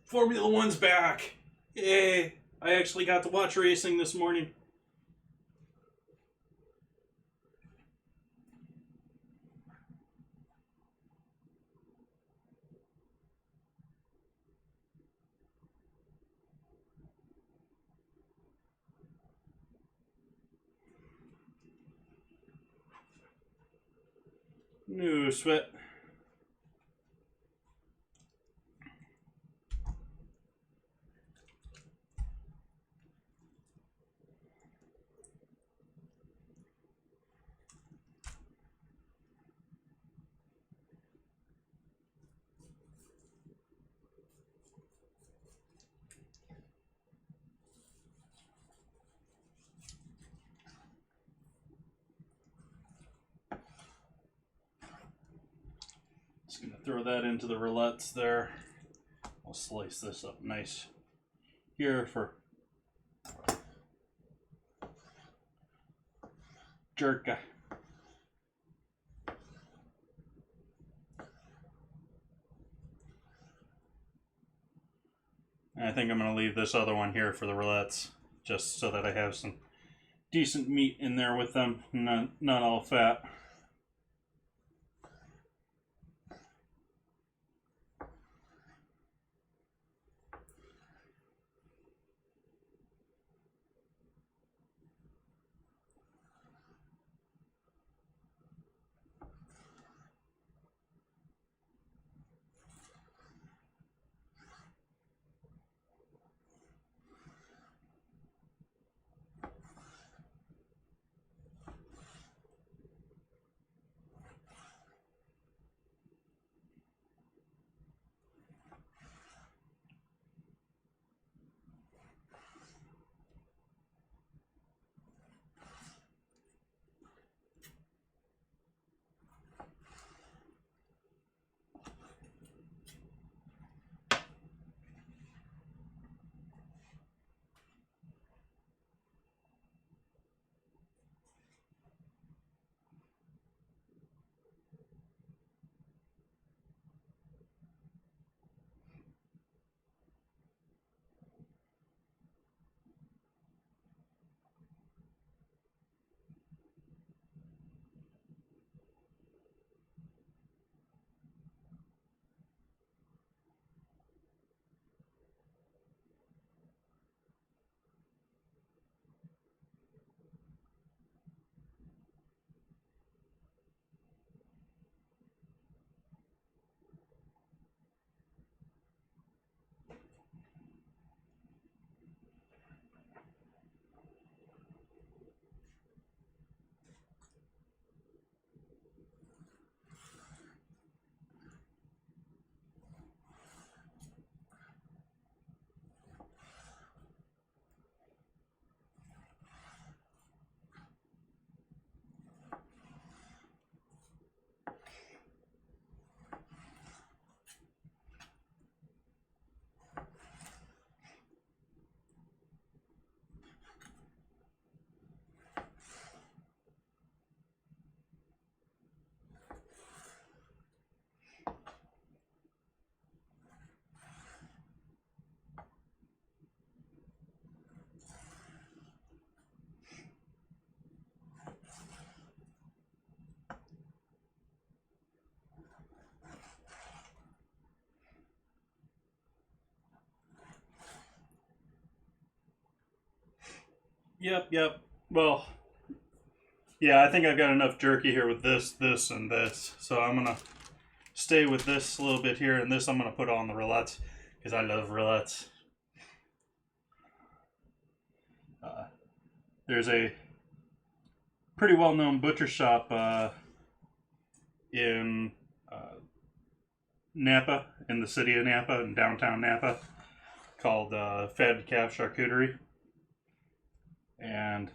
Formula One's back! Yay! I actually got to watch racing this morning. No sweat. Just gonna throw that into the roulettes there. I'll slice this up nice here for jerka. And I think I'm gonna leave this other one here for the roulettes, just so that I have some decent meat in there with them, not all fat. Yep. Well, yeah, I think I've got enough jerky here with this, and this. So I'm gonna stay with this a little bit here, and this I'm gonna put on the rillettes because I love rillettes. There's a pretty well-known butcher shop in Napa, in the city of Napa, in downtown Napa, called Fatted Calf Charcuterie. And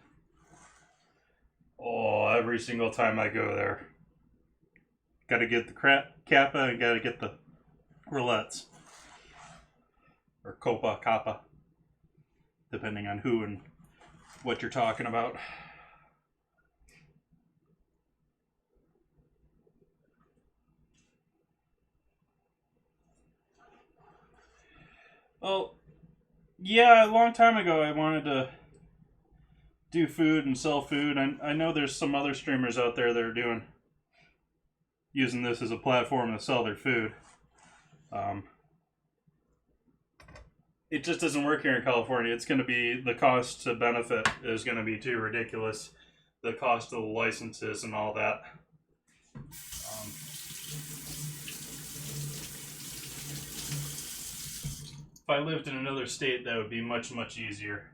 every single time I go there, gotta get the Kappa and gotta get the rillettes. Or Copa, Kappa, depending on who and what you're talking about. Well, yeah, a long time ago I wanted to do food and sell food. I know there's some other streamers out there that are using this as a platform to sell their food. It just doesn't work here in California. It's going to be, the cost to benefit is going to be too ridiculous. The cost of the licenses and all that. If I lived in another state, that would be much, much easier.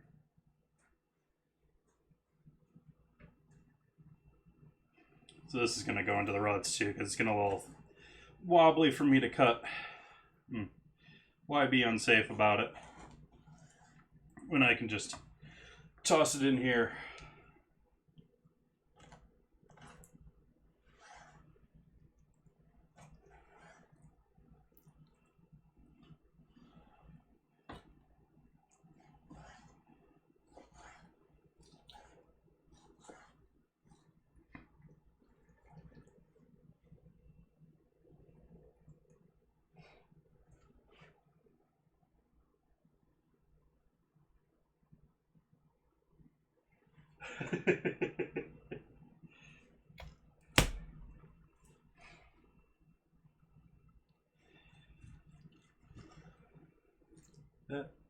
So this is going to go into the rillettes too, because it's going to be a little wobbly for me to cut. Why be unsafe about it when I can just toss it in here?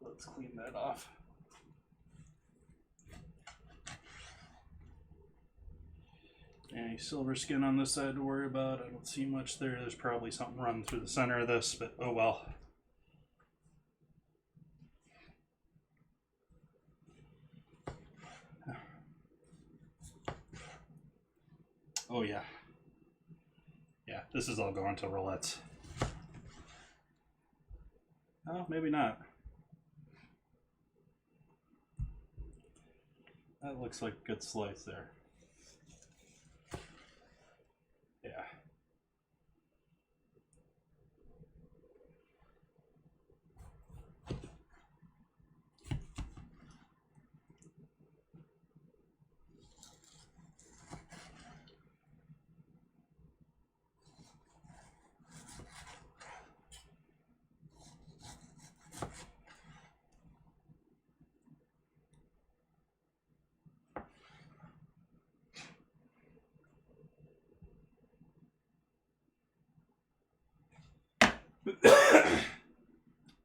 Let's clean that off. Any silver skin on this side to worry about? I don't see much there. There's probably something running through the center of this, but oh well. Oh yeah. Yeah, this is all going to rillettes. Oh, maybe not. That looks like a good slice there. Yeah.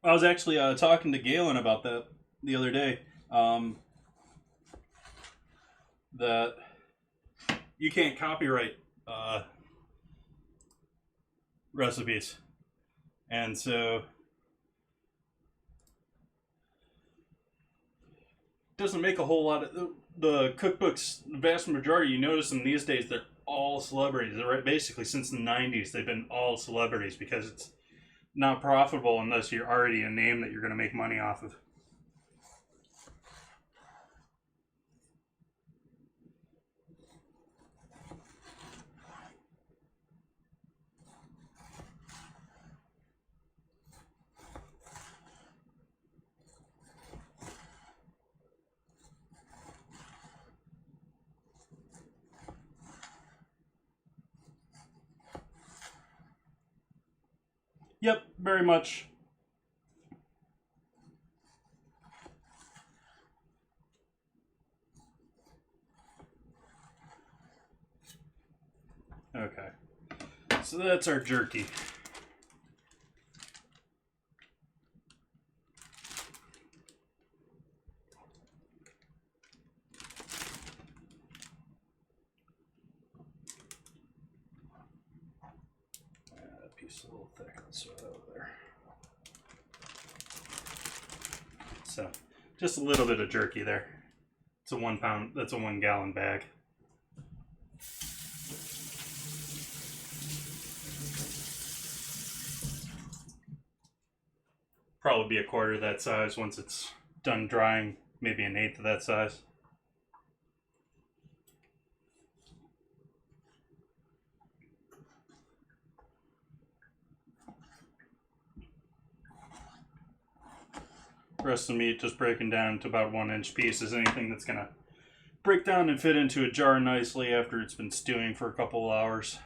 I was actually talking to Galen about that the other day. That you can't copyright recipes, and so it doesn't make a whole lot of the cookbooks. The vast majority, you notice them these days, they're all celebrities. They're basically since the 90s, they've been all celebrities because it's not profitable unless you're already a name that you're going to make money off of. Yep, very much. Okay, so that's our jerky. It's a little thick. Let's throw that over there. So, just a little bit of jerky there. It's a 1 pound, that's a 1 gallon bag. Probably be a quarter of that size once it's done drying, maybe an eighth of that size. The rest of the meat just breaking down to about 1-inch pieces. Anything that's going to break down and fit into a jar nicely after it's been stewing for a couple of hours.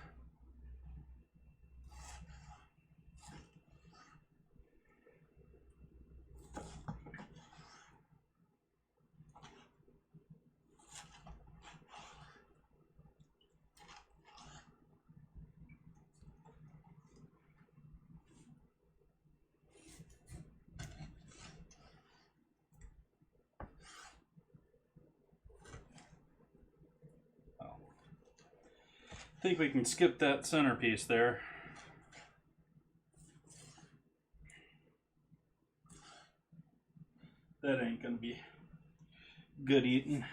I think we can skip that centerpiece there. That ain't gonna be good eating.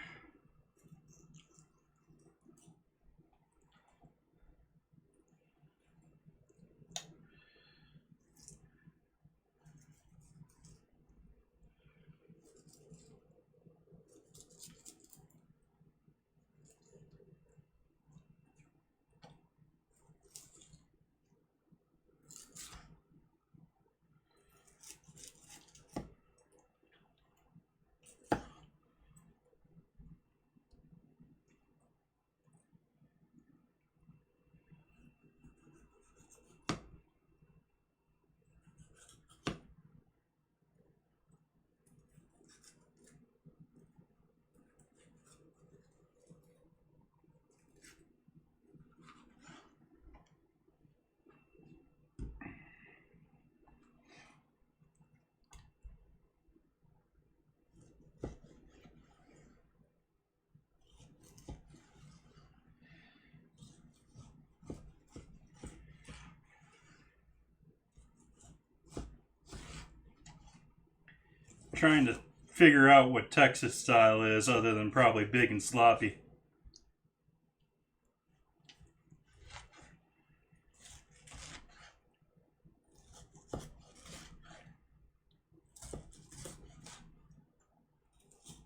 Trying to figure out what Texas style is other than probably big and sloppy.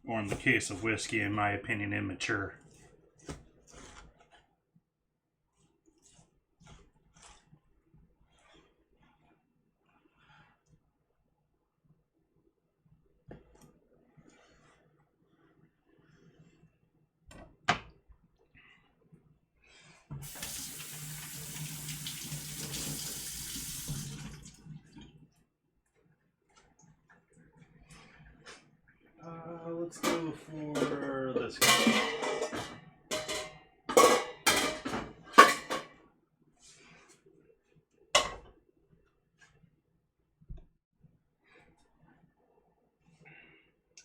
Or in the case of whiskey, in my opinion, immature. Let's go for this guy.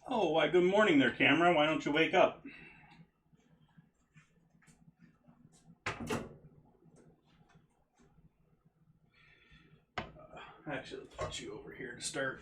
Oh, why, good morning there, camera. Why don't you wake up? Actually, let's put you over here to start.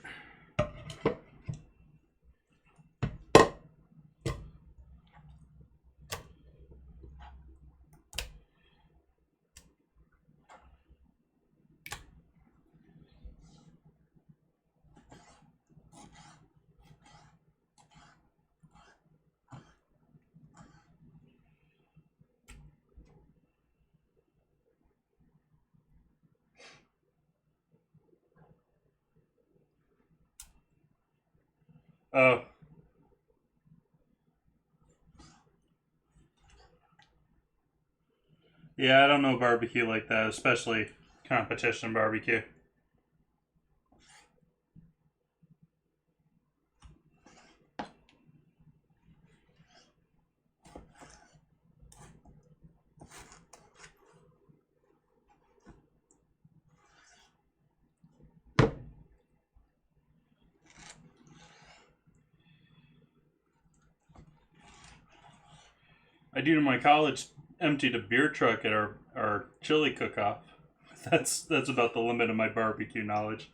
Oh. Yeah, I don't know barbecue like that, especially competition barbecue. A dude in my college emptied a beer truck at our chili cook-off That's about the limit of my barbecue knowledge.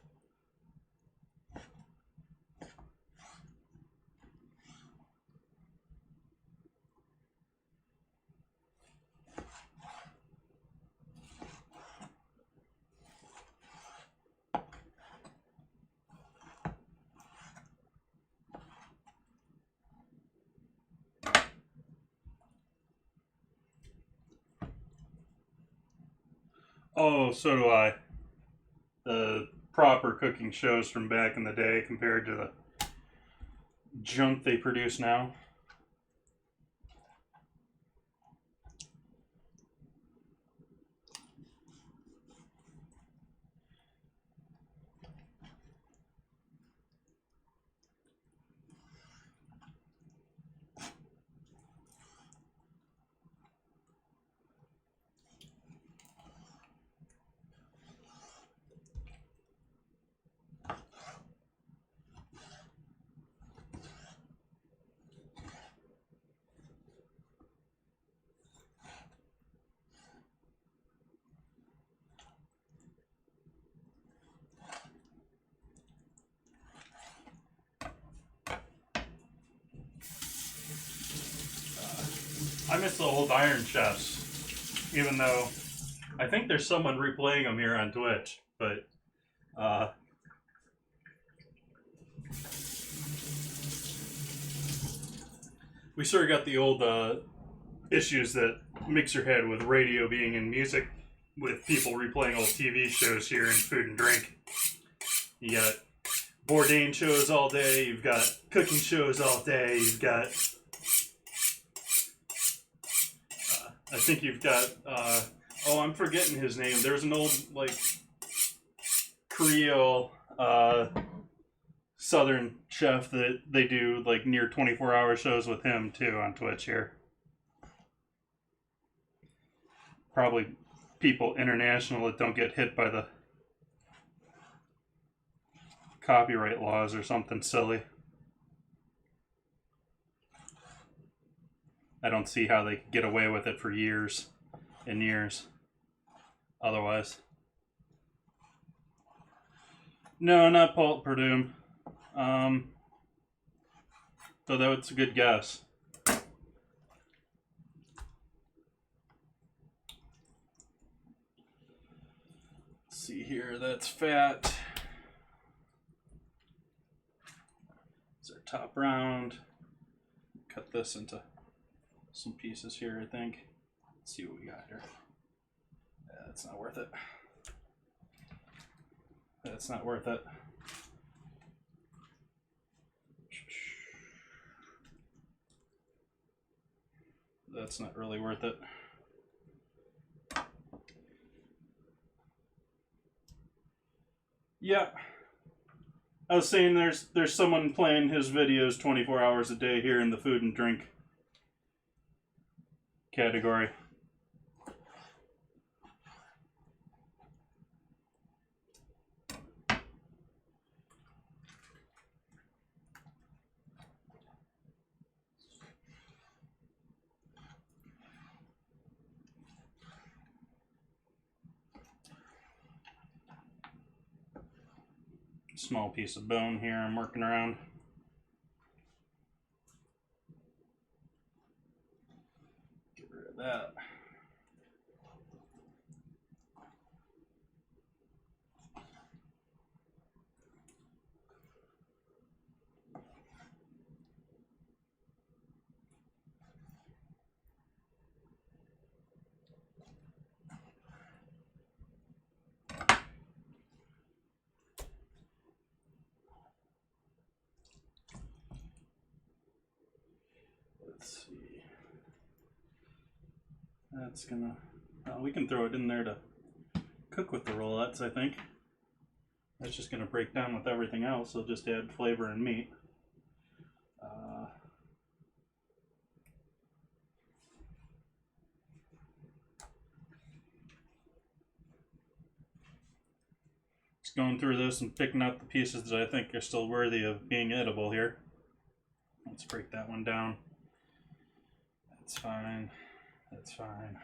Oh, so do I. The proper cooking shows from back in the day compared to the junk they produce now. I miss the old Iron Chefs, even though I think there's someone replaying them here on Twitch, but we sort of got the old issues that mix your head with radio being in music, with people replaying old TV shows here in Food and Drink. You got Bourdain shows all day, you've got cooking shows all day, you've got I think you've got oh, I'm forgetting his name. There's an old like Creole Southern chef that they do like near 24-hour shows with him too on Twitch here. Probably people international that don't get hit by the copyright laws or something silly. I don't see how they could get away with it for years and years otherwise. No, not Paul Perdue. Though that's a good guess. Let's see here, that's fat. It's our top round. Cut this into some pieces here, I think. Let's see what we got here. Yeah, that's not worth it. That's not worth it. That's not really worth it. Yeah. I was saying there's someone playing his videos 24 hours a day here in the Food and Drink category. Small piece of bone here I'm working around. Get rid of that. Let's see. That's gonna, we can throw it in there to cook with the rollets, I think. That's just gonna break down with everything else. It'll just add flavor and meat. Just going through this and picking out the pieces that I think are still worthy of being edible here. Let's break that one down. That's fine. That's fine.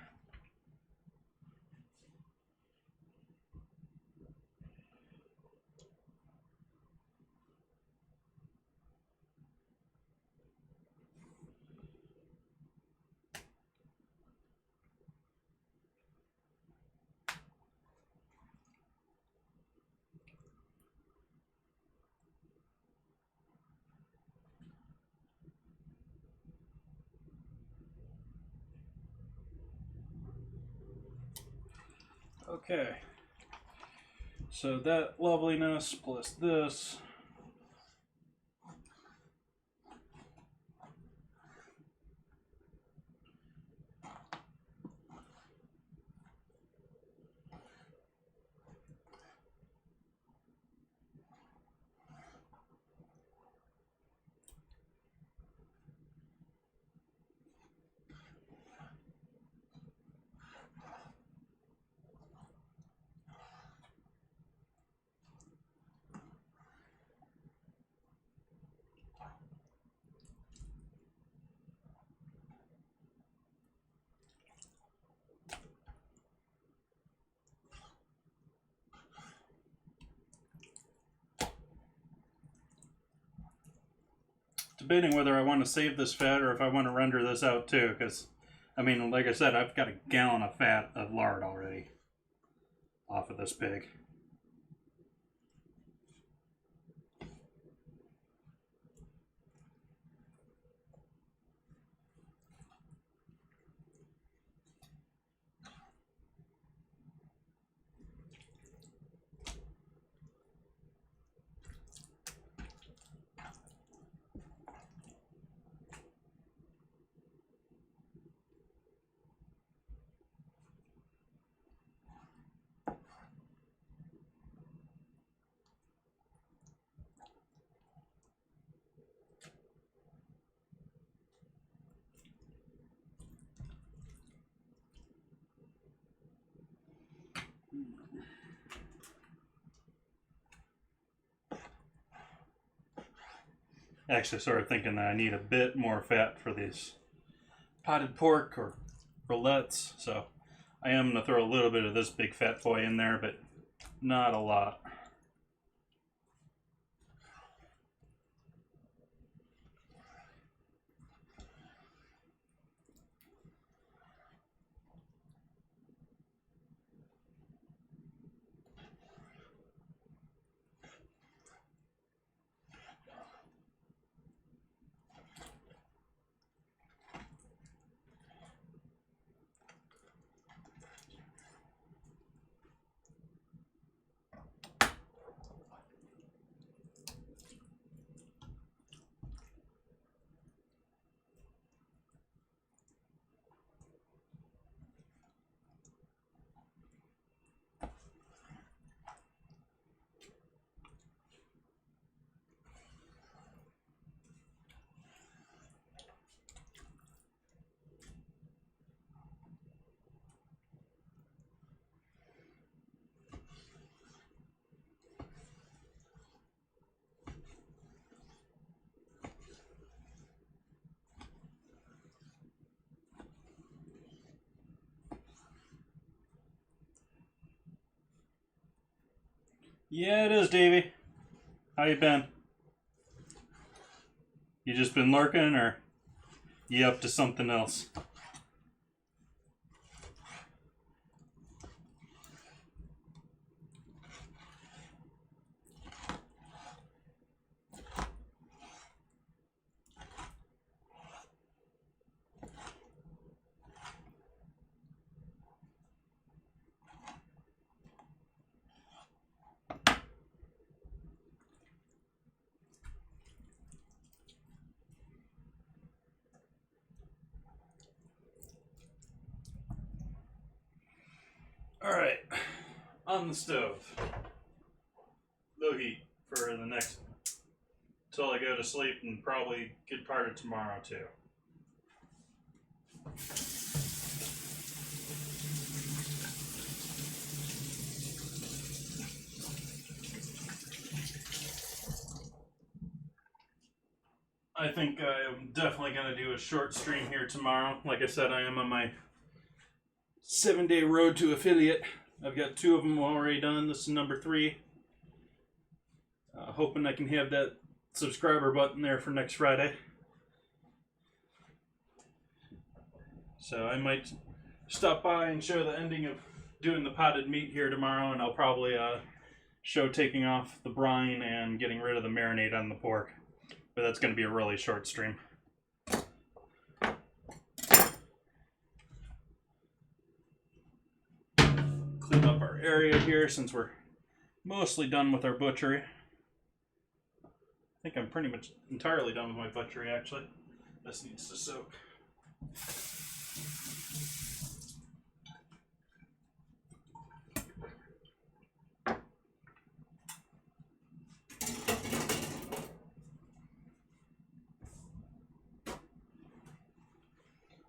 Okay. So that loveliness plus this. Debating whether I want to save this fat or if I want to render this out too, because, I mean, like I said, I've got a gallon of fat of lard already off of this pig. Actually started thinking that I need a bit more fat for these potted pork or roulets, so I am going to throw a little bit of this big fat boy in there, but not a lot. Yeah, it is, Davey. How you been? You just been lurking, or you up to something else? Alright, on the stove. Low heat for the next, till I go to sleep, and probably good part of tomorrow too. I think I'm definitely going to do a short stream here tomorrow. Like I said, I am on my 7-day road to affiliate. I've got 2 of them already done. This is number 3. Hoping I can have that subscriber button there for next Friday. So I might stop by and show the ending of doing the potted meat here tomorrow, and I'll probably show taking off the brine and getting rid of the marinade on the pork. But that's going to be a really short stream. Clean up our area here since we're mostly done with our butchery. I think I'm pretty much entirely done with my butchery, actually. This needs to soak.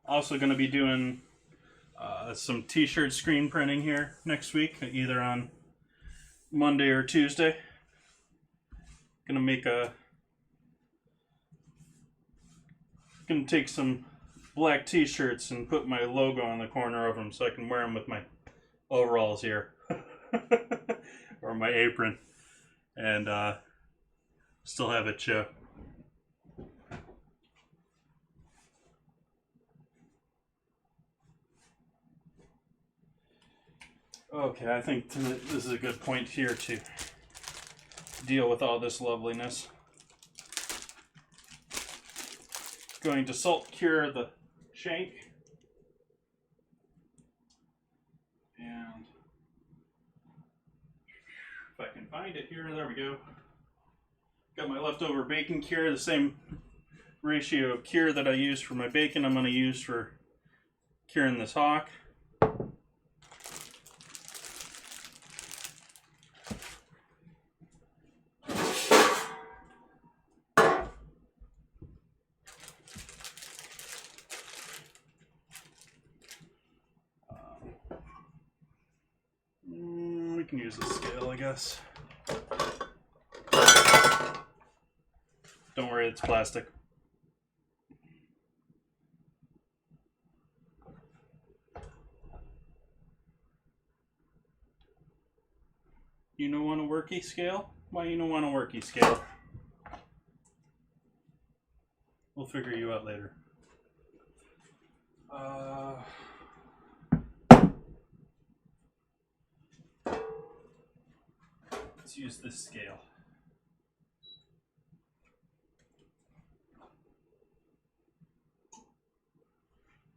Also going to be doing some t-shirt screen printing here next week, either on Monday or Tuesday. Gonna take some black t-shirts and put my logo on the corner of them so I can wear them with my overalls here or my apron and still have it show. Okay, I think this is a good point here to deal with all this loveliness. Going to salt cure the shank. And if I can find it here, there we go. Got my leftover bacon cure, the same ratio of cure that I used for my bacon I'm going to use for curing this hawk. We can use a scale, I guess. Don't worry, it's plastic. You don't want a worky scale? Why you don't want a worky scale? We'll figure you out later. Let's use this scale.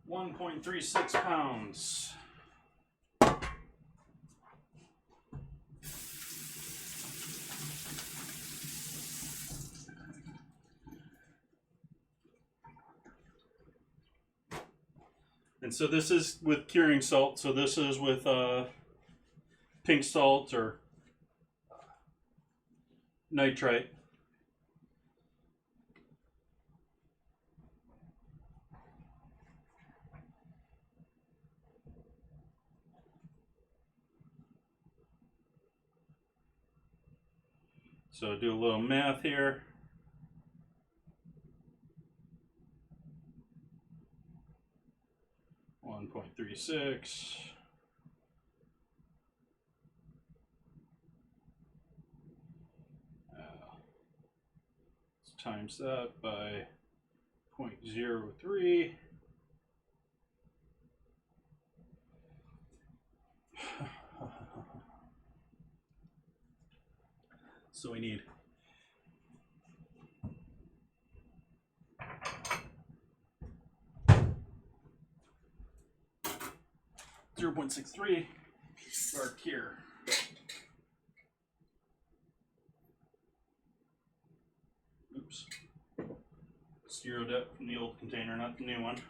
£1.36 pounds. And so this is with curing salt. So this is with pink salt or nitrite. So do a little math here. .36. Let's times that by 0.03. So we need 0.63 for our cure. Oops. Zeroed up from the old container, not the new one.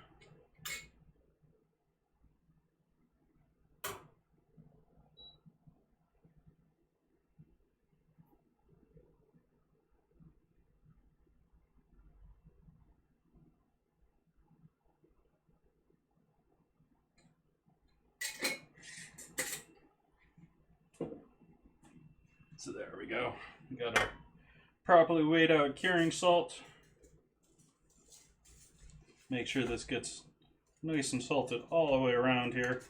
So there we go. We got our properly weighed out curing salt. Make sure this gets nice and salted all the way around here.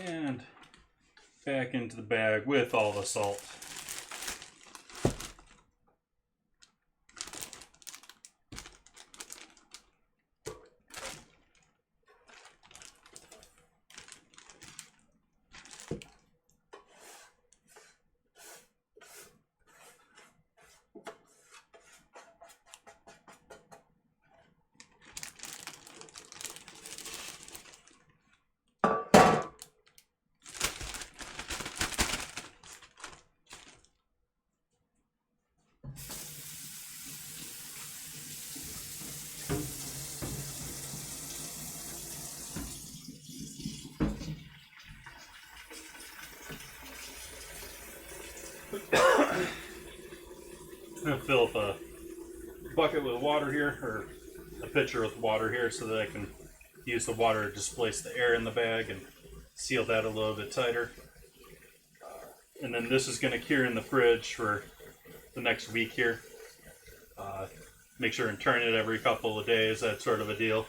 And back into the bag with all the salt. I'm going to fill up a bucket with water here, or a pitcher with water here, so that I can use the water to displace the air in the bag and seal that a little bit tighter. And then this is going to cure in the fridge for the next week here. Make sure and turn it every couple of days, that sort of a deal.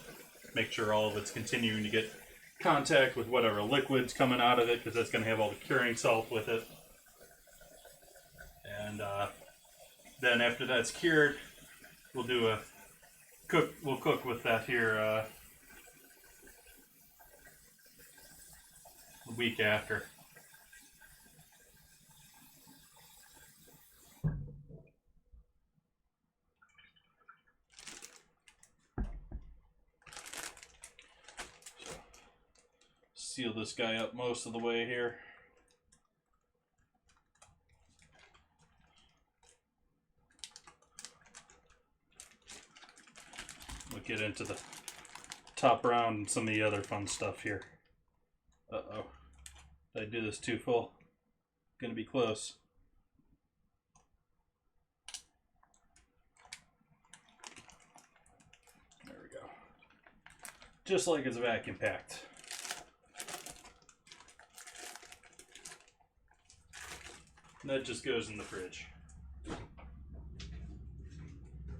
Make sure all of it's continuing to get contact with whatever liquid's coming out of it, because that's going to have all the curing salt with it. And then after that's cured, we'll do a cook. We'll cook with that here the week after. Seal this guy up most of the way here. We'll get into the top round and some of the other fun stuff here. Uh-oh. Did I do this too full? Gonna be close. There we go. Just like it's vacuum packed. And that just goes in the fridge.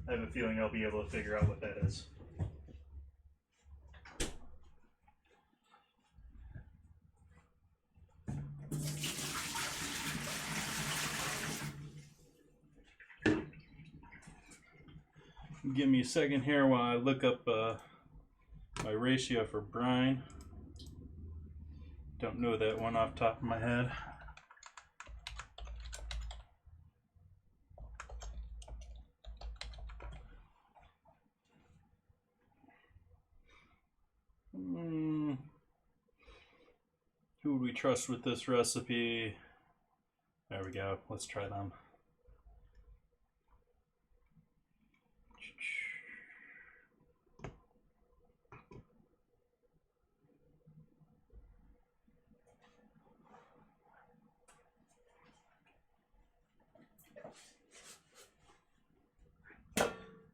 I have a feeling I'll be able to figure out what that is. Give me a second here while I look up my ratio for brine. Don't know that one off the top of my head. Who would we trust with this recipe? There we go. Let's try them.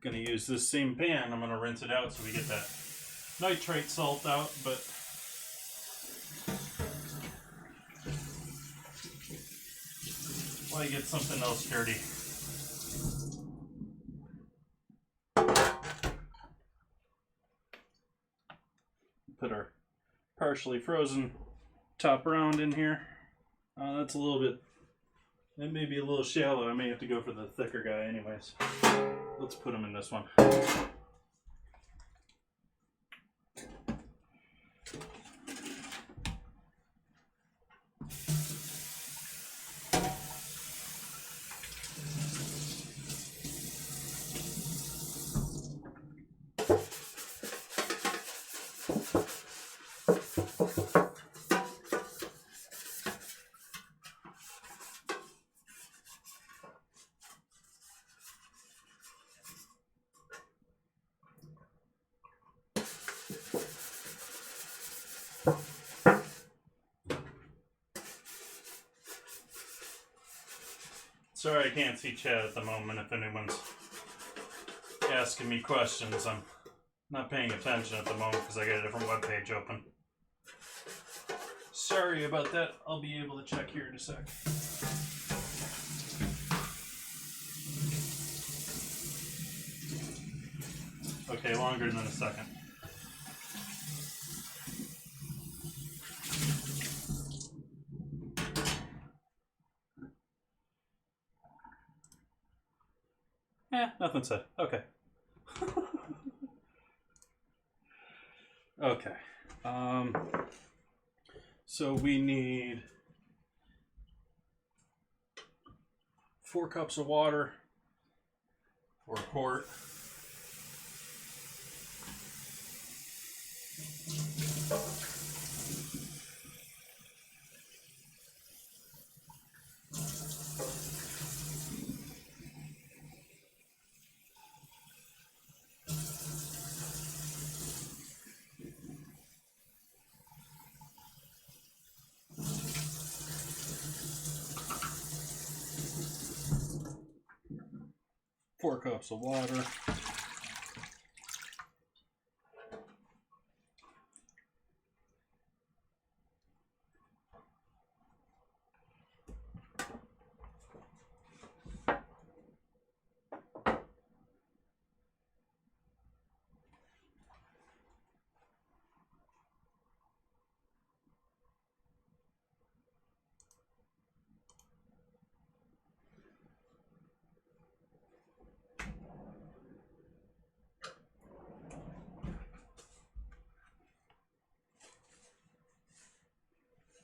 Gonna use this same pan. I'm gonna rinse it out so we get that nitrate salt out, but why get something else dirty? Put our partially frozen top round in here. That's a little bit, that may be a little shallow. I may have to go for the thicker guy anyways. Let's put them in this one. Sorry I can't see chat at the moment if anyone's asking me questions. I'm not paying attention at the moment because I got a different web page open. Sorry about that. I'll be able to check here in a sec. Okay, longer than a second. Nothing said. Okay. Okay. So we need 4 cups of water or a quart. Four cups of water.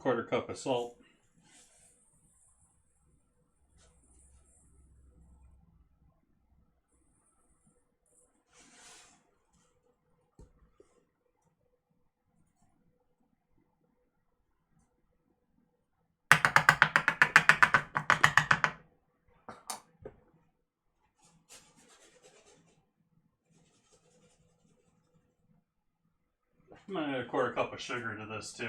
Quarter cup of salt. I'm gonna add a quarter cup of sugar to this too.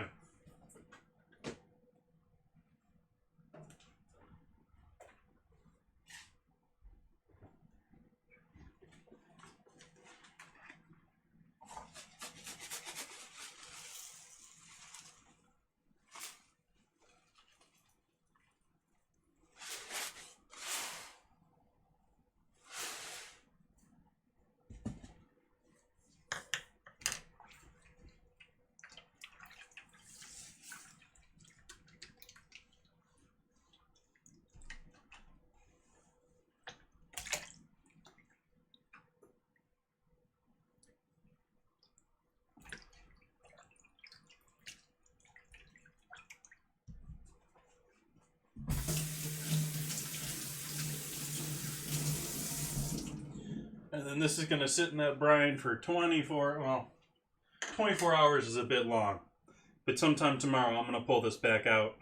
And then this is going to sit in that brine for 24 hours is a bit long. But sometime tomorrow I'm going to pull this back out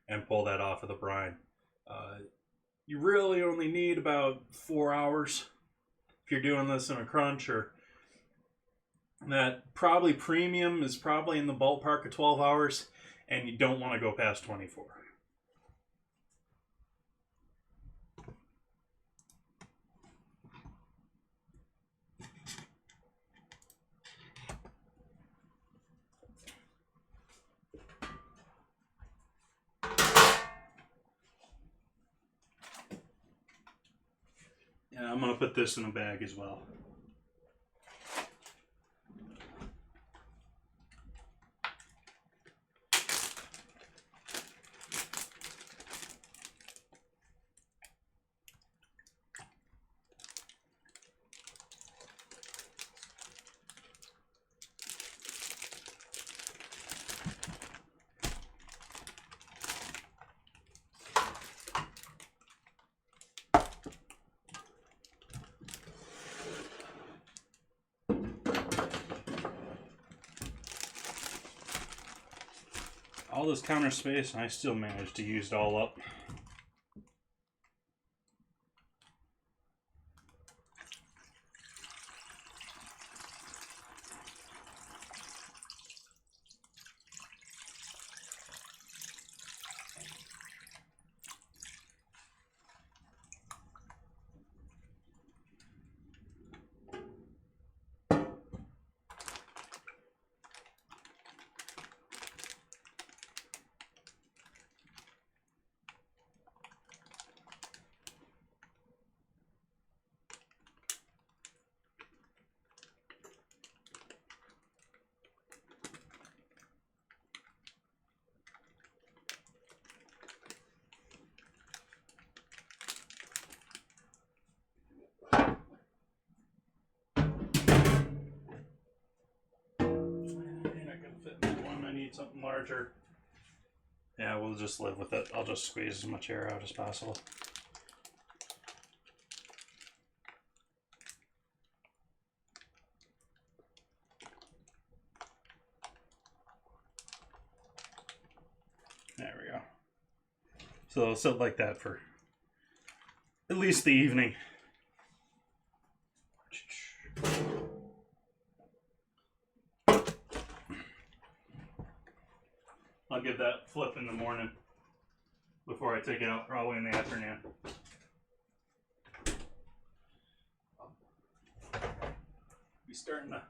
and pull that off of the brine. You really only need about 4 hours if you're doing this in a crunch, or that probably premium is probably in the ballpark of 12 hours, and you don't want to go past 24. And I'm going to put this in a bag as well. All this counter space, and I still managed to use it all up. larger. Yeah, we'll just live with it. I'll just squeeze as much air out as possible. There we go. So it'll sit like that for at least the evening. I'll give that flip in the morning before I take it out, probably in the afternoon. Be starting to.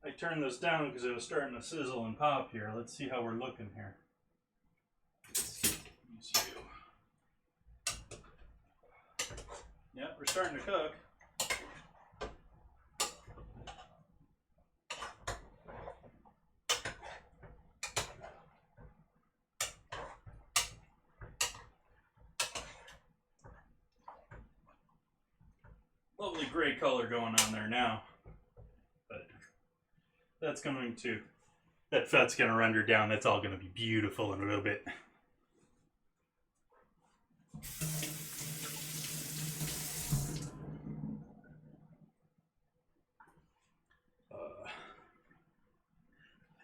I turned this down because it was starting to sizzle and pop here. Let's see how we're looking here. Use you. Yeah, we're starting to cook. Lovely gray color going on there now, but that's going to, that fat's going to render down. That's all going to be beautiful in a little bit.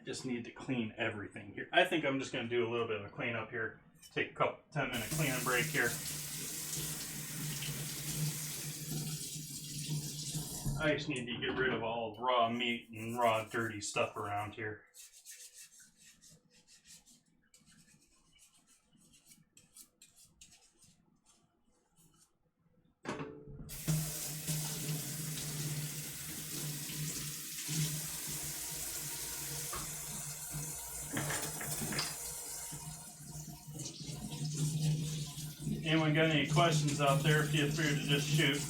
I just need to clean everything here. I think I'm just going to do a little bit of a cleanup here. Take a couple 10-minute cleaning break here. I just need to get rid of all raw meat and raw dirty stuff around here. Anyone got any questions out there, feel free to just shoot.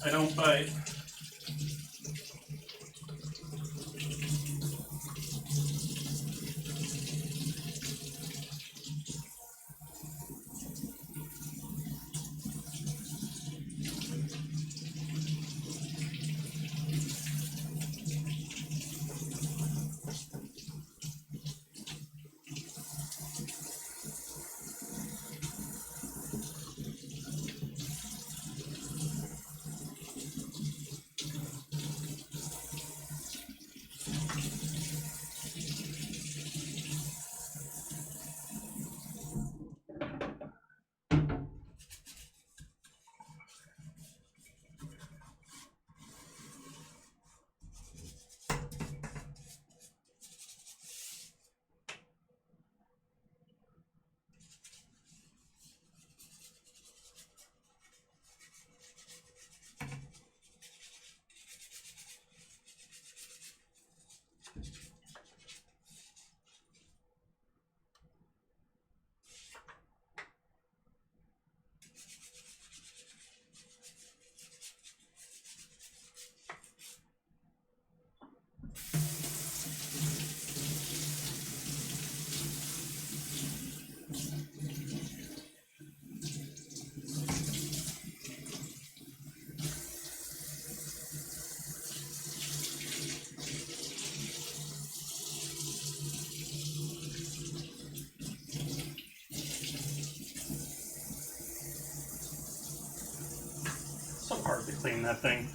I don't bite. So hard to clean that thing.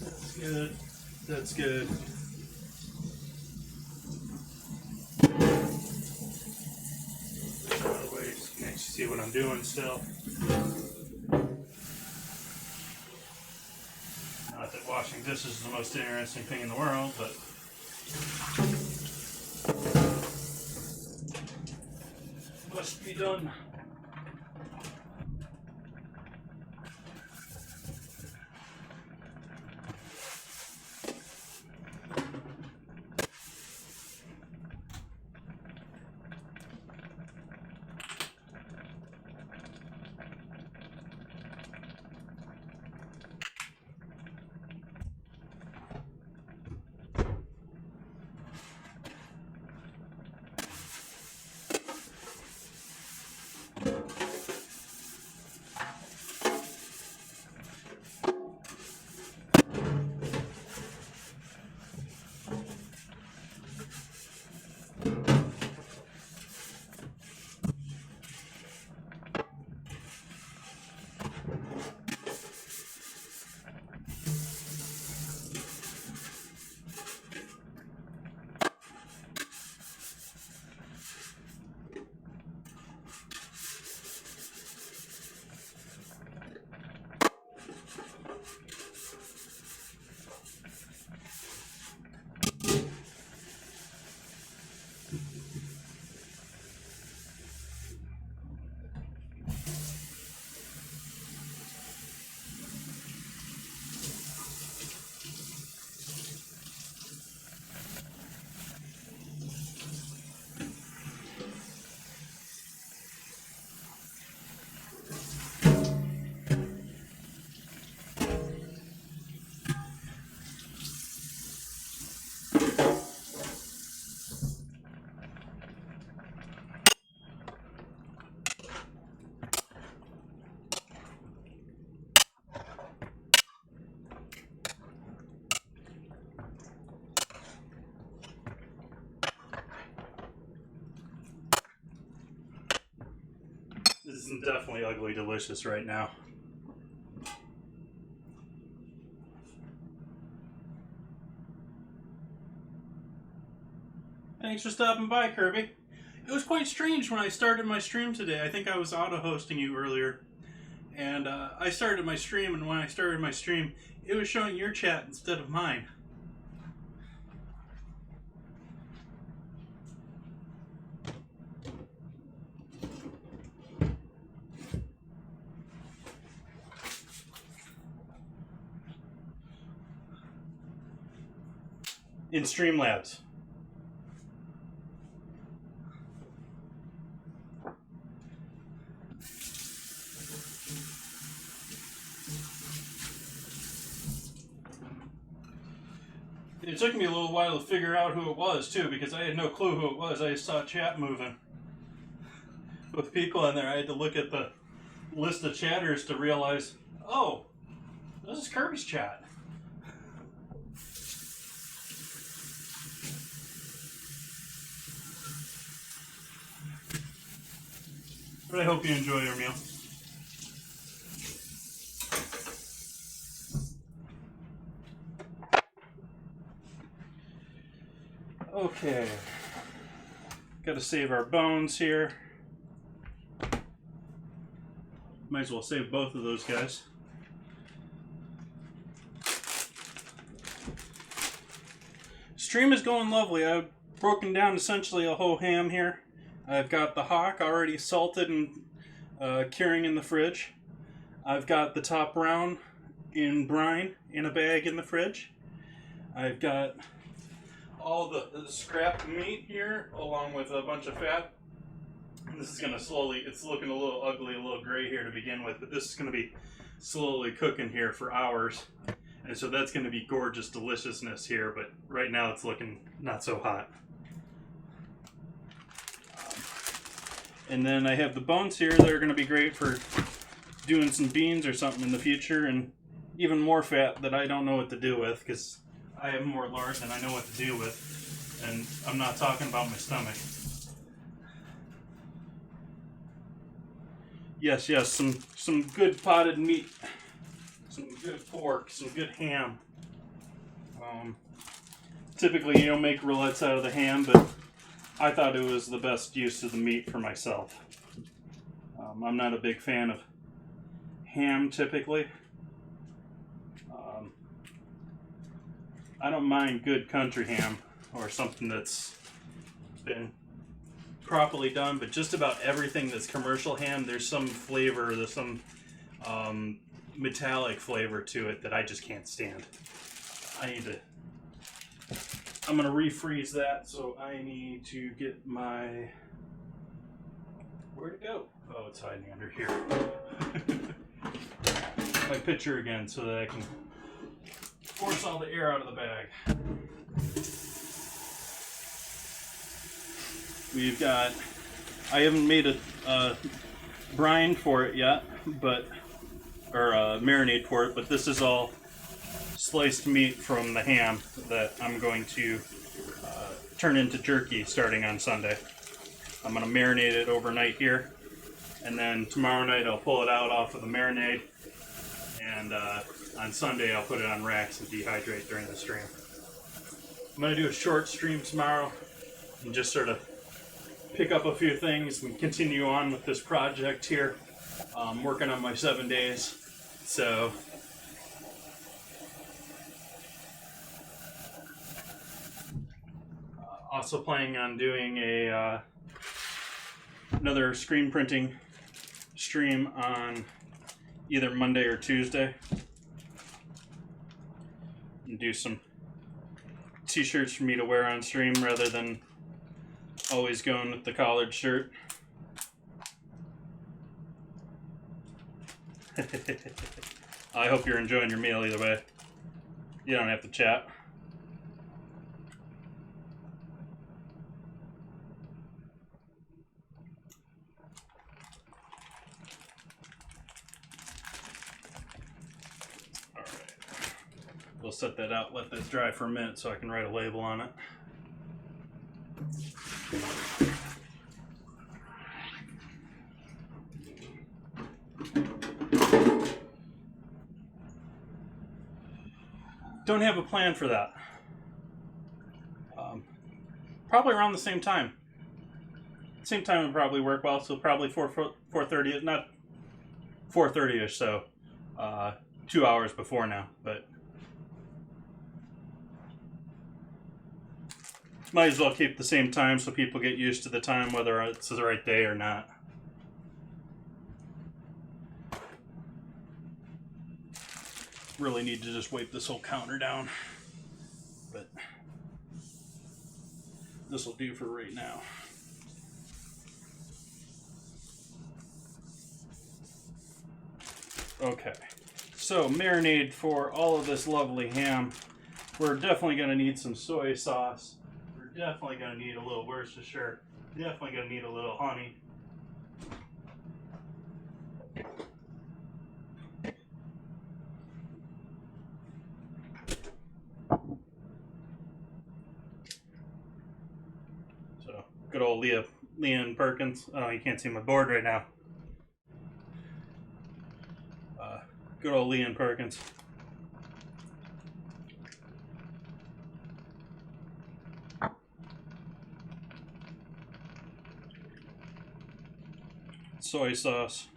That's good. That's good. Other ways, you can actually see what I'm doing still. Not that washing dishes is the most interesting thing in the world, but must be done. This is definitely ugly delicious right now. Thanks for stopping by, Kirby. It was quite strange when I started my stream today. I think I was auto-hosting you earlier. And I started my stream, and when I started my stream, it was showing your chat instead of mine. In Streamlabs. It took me a little while to figure out who it was, too, because I had no clue who it was. I just saw chat moving with people in there. I had to look at the list of chatters to realize, oh, this is Kirby's chat. But I hope you enjoy your meal. Okay. Gotta save our bones here. Might as well save both of those guys. Stream is going lovely. I've broken down essentially a whole ham here. I've got the hock already salted and curing in the fridge. I've got the top round in brine in a bag in the fridge. I've got all the scrap meat here along with a bunch of fat. This is going to slowly, it's looking a little ugly, a little gray here to begin with, but this is going to be slowly cooking here for hours. And so that's going to be gorgeous deliciousness here, but right now it's looking not so hot. And then I have the bones here that are going to be great for doing some beans or something in the future, and even more fat that I don't know what to do with because I have more lard than I know what to do with, and I'm not talking about my stomach. Yes, some good potted meat, some good pork, some good ham. Typically, you don't make rillettes out of the ham, but I thought it was the best use of the meat for myself. I'm not a big fan of ham typically. I don't mind good country ham or something that's been properly done, but just about everything that's commercial ham, there's some flavor, there's some metallic flavor to it that I just can't stand. I'm gonna refreeze that, so I need to get my, where'd it go? Oh, it's hiding under here. My pitcher again, so that I can force all the air out of the bag. We've got, I haven't made a brine for it yet, but, or a marinade for it, but this is all sliced meat from the ham that I'm going to turn into jerky starting on Sunday. I'm going to marinate it overnight here, and then tomorrow night I'll pull it out off of the marinade, and on Sunday I'll put it on racks and dehydrate during the stream. I'm going to do a short stream tomorrow and just sort of pick up a few things and continue on with this project here. I'm working on my 7 days, so also planning on doing a another screen printing stream on either Monday or Tuesday, and do some t-shirts for me to wear on stream rather than always going with the collared shirt. I hope you're enjoying your meal either way. You don't have to chat. Alright. We'll set that out, let that dry for a minute so I can write a label on it. Don't have a plan for that. Probably around the same time. Same time would probably work well, so probably 4:30, not 4:30ish, so 2 hours before now, but might as well keep the same time so people get used to the time, whether it's the right day or not. Really need to just wipe this whole counter down, but this will do for right now. Okay, so marinade for all of this lovely ham. We're definitely going to need some soy sauce. We're definitely going to need a little Worcestershire. Definitely going to need a little honey. So, good old Leon Perkins. Oh, you can't see my board right now. Good old Leon Perkins. Soy sauce.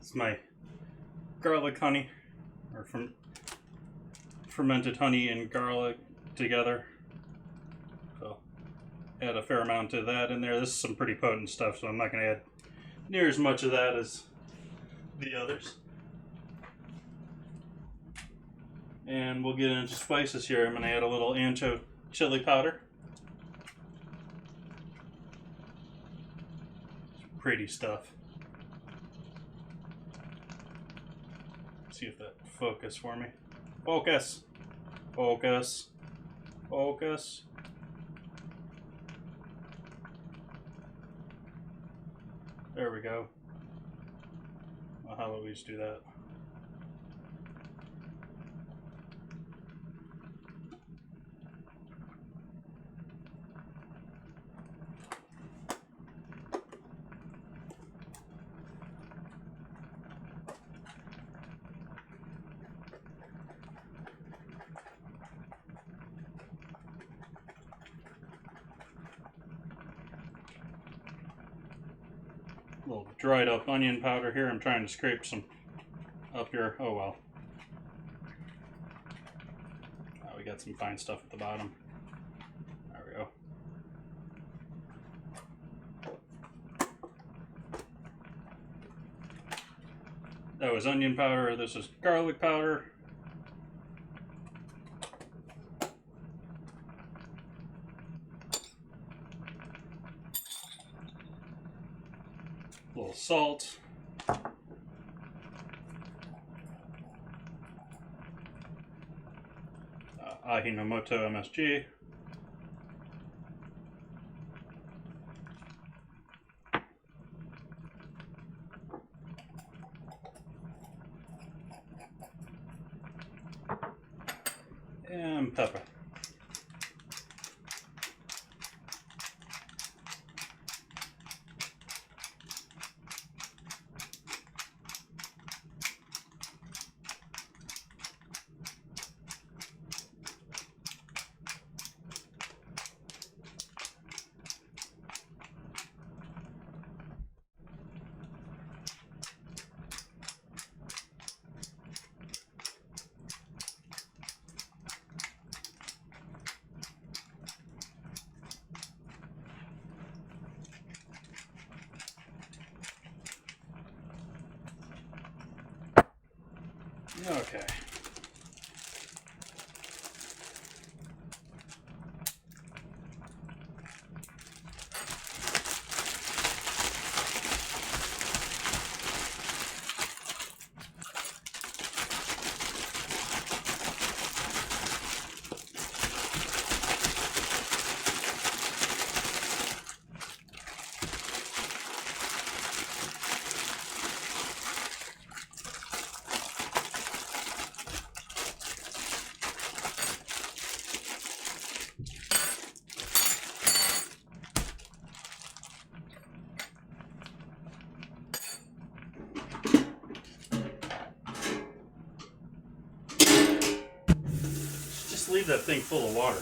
It's my garlic honey, or from fermented honey and garlic together. So add a fair amount of that in there. This is some pretty potent stuff, so I'm not going to add near as much of that as the others. And we'll get into spices here. I'm going to add a little ancho chili powder. Pretty stuff. See if that focus for me. Focus. Focus. Focus. There we go. Well, how about we just do that? A little dried up onion powder here. I'm trying to scrape some up here. Oh well. Oh, we got some fine stuff at the bottom. There we go. That was onion powder. This is garlic powder. A little salt. Ajinomoto MSG. And pepper. Okay. Leave that thing full of water.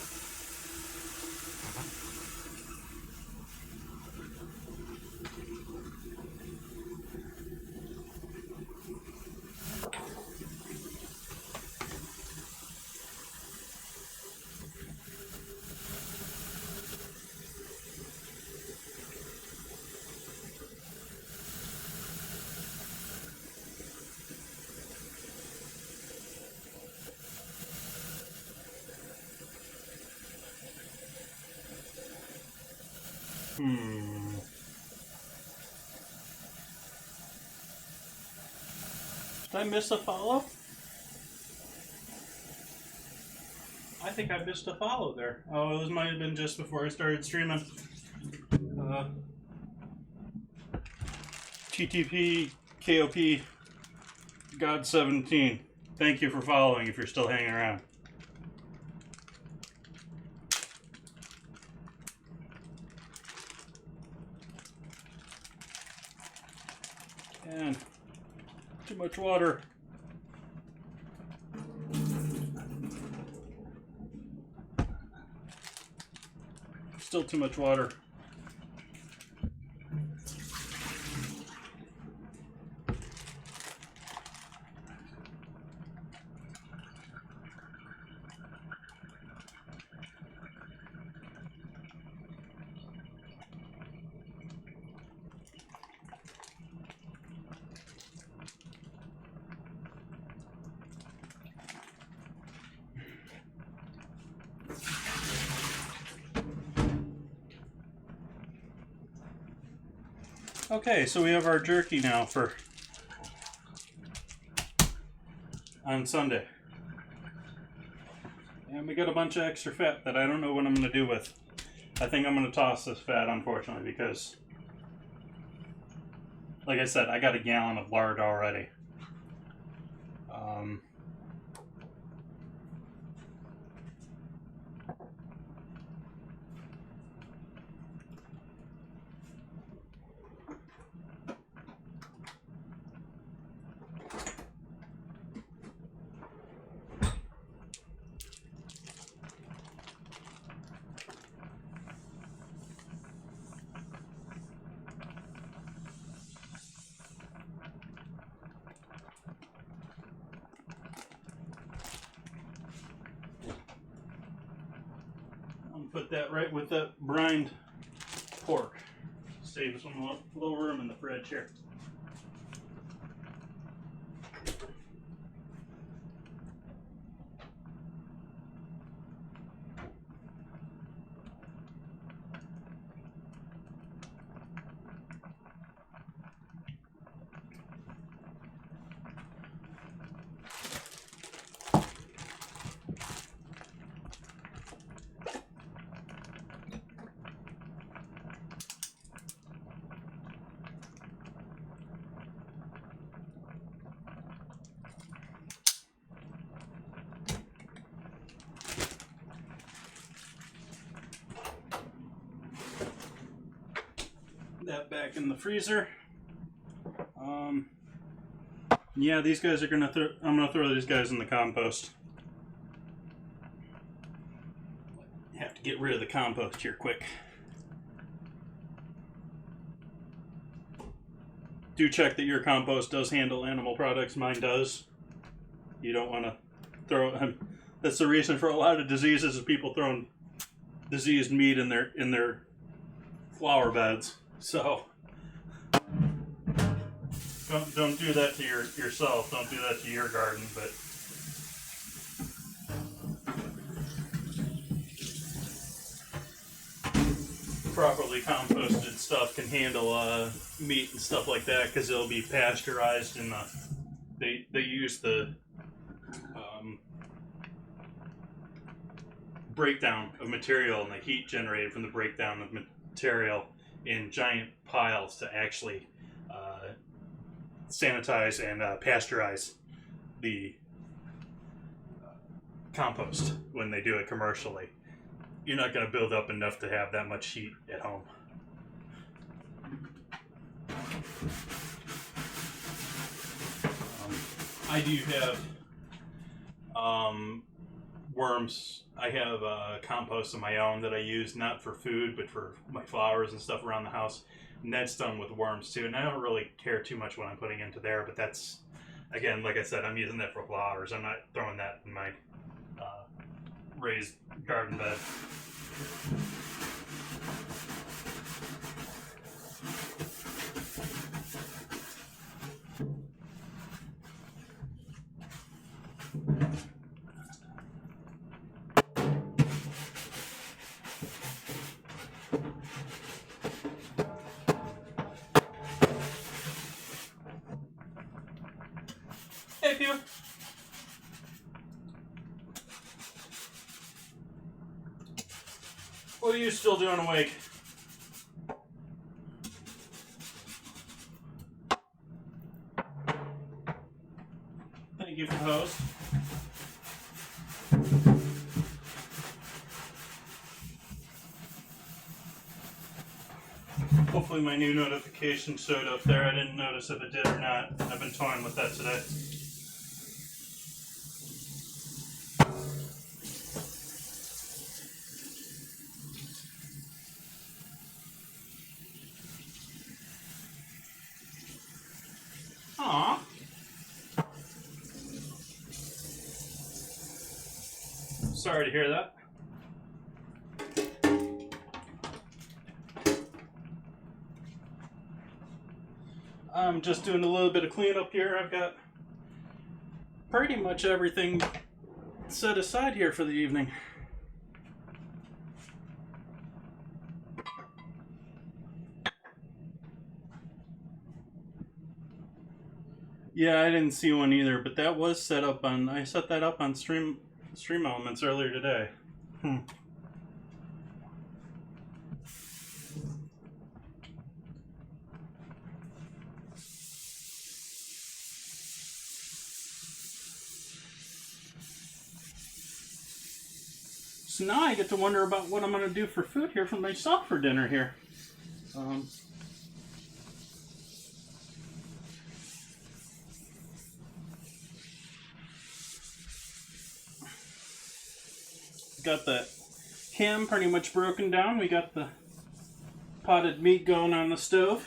Did I miss a follow? I think I missed a follow there. Oh, it might have been just before I started streaming. TTP KOP God 17. Thank you for following if you're still hanging around. And too much water. Still too much water. Okay, so we have our jerky now for on Sunday. And we got a bunch of extra fat that I don't know what I'm going to do with. I think I'm going to toss this fat, unfortunately, because, like I said, I got a gallon of lard already. Put that right with the brined pork. Save some little room in the fridge here. That back in the freezer. Yeah, these guys are gonna. I'm gonna throw these guys in the compost. Have to get rid of the compost here quick. Do check that your compost does handle animal products. Mine does. You don't want to throw. That's the reason for a lot of diseases is people throwing diseased meat in their flower beds. So don't do that to yourself. Don't do that to your garden. But properly composted stuff can handle meat and stuff like that because it'll be pasteurized in they use the breakdown of material and the heat generated from the breakdown of material in giant piles to actually sanitize and pasteurize the compost when they do it commercially. You're not going to build up enough to have that much heat at home. I do have worms. I have compost of my own that I use not for food but for my flowers and stuff around the house, and that's done with worms too. And I don't really care too much what I'm putting into there, but that's, again, like I said, I'm using that for flowers. I'm not throwing that in my raised garden bed. Hey, Pew. What are you still doing awake? Thank you for the host. Hopefully my new notification showed up there. I didn't notice if it did or not. I've been toying with that today. Aww. Sorry to hear that. I'm just doing a little bit of cleanup here. I've got pretty much everything set aside here for the evening. Yeah, I didn't see one either, but that was set up on. I set that up on Stream Elements earlier today. So now I get to wonder about what I'm going to do for food here for myself for dinner here. Got the ham pretty much broken down. We got the potted meat going on the stove.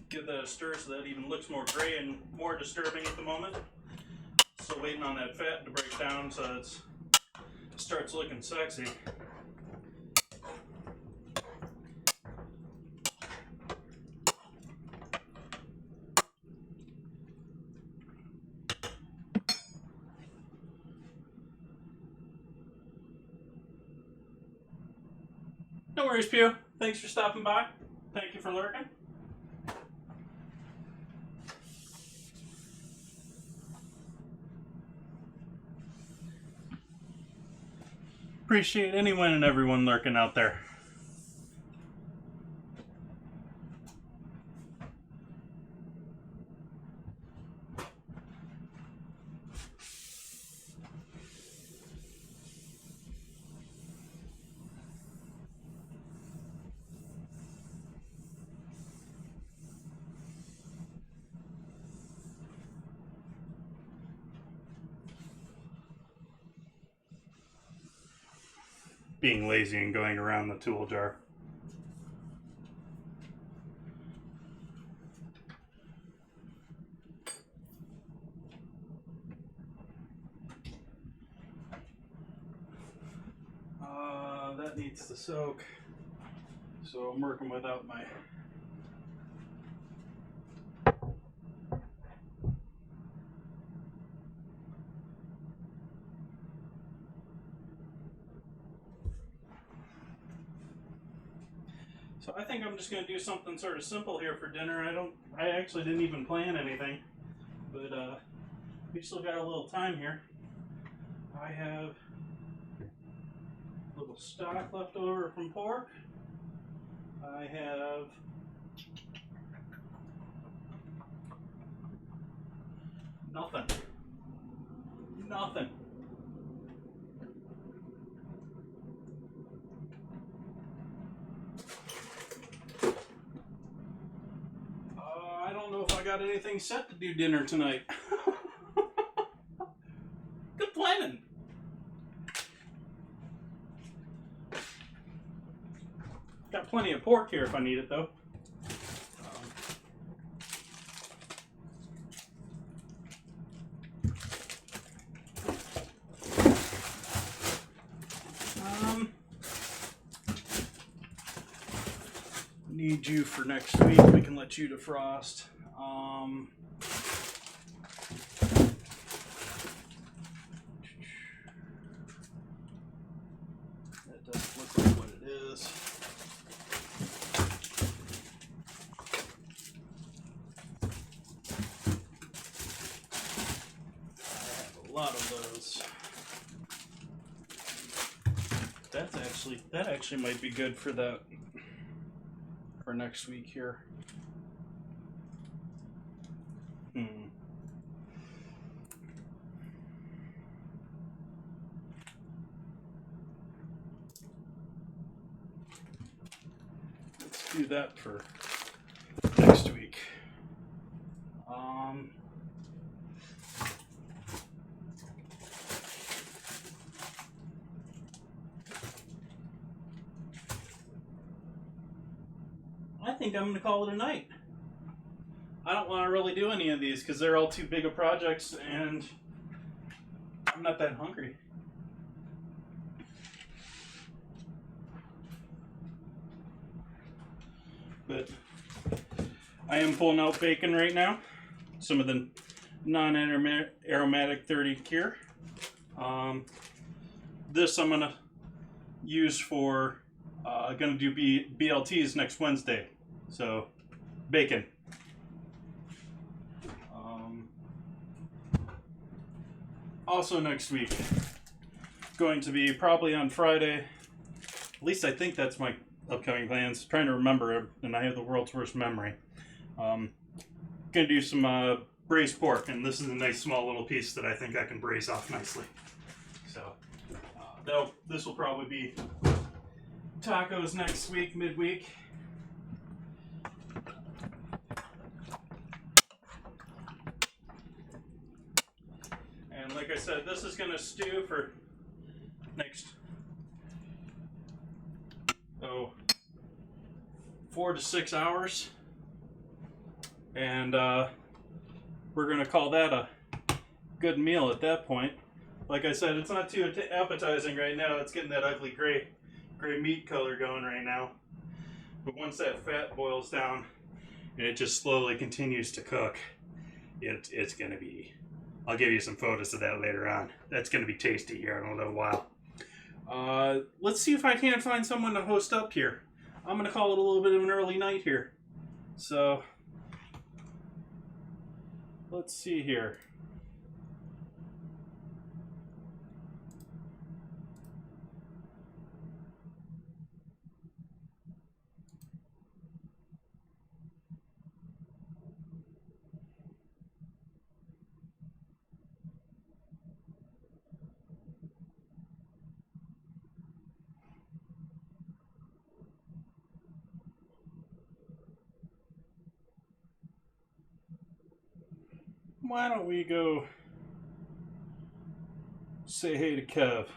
Give that a stir so that even looks more gray and more disturbing at the moment. Still waiting on that fat to break down so it starts looking sexy. No worries, Pew. Thanks for stopping by. Thank you for lurking. Appreciate anyone and everyone lurking out there. Being lazy and going around the tool jar. That needs to soak. So I'm working without my... So I think I'm just going to do something sort of simple here for dinner. I actually didn't even plan anything, but we still got a little time here. I have a little stock left over from pork. I have nothing. I don't know if I got anything set to do dinner tonight. Good planning. Got plenty of pork here if I need it, though. Need you for next week. We can let you defrost. That doesn't look like what it is. I have a lot of those. That actually might be good for that. For next week here. Let's do that for next week. I think I'm going to call it a night. I don't want to really do any of these because they're all too big of projects and I'm not that hungry. But I am pulling out bacon right now. Some of the non-aromatic 30 cure. This I'm going to use for Gonna do BLTs next Wednesday, so bacon. Also next week, going to be probably on Friday. At least I think that's my upcoming plans. Trying to remember, and I have the world's worst memory. Gonna do some braised pork, and this is a nice small little piece that I think I can braise off nicely. So this will probably be tacos next week, midweek. And like I said, this is gonna stew for next 4 to 6 hours, and we're gonna call that a good meal at that point. Like I said, it's not too appetizing right now. It's getting that ugly gray meat color going right now, but once that fat boils down and it just slowly continues to cook, it's gonna be, I'll give you some photos of that later on. That's gonna be tasty here in a little while. Let's see if I can find someone to host up here. I'm gonna call it a little bit of an early night here, so let's see here. Why don't we go say hey to Kev?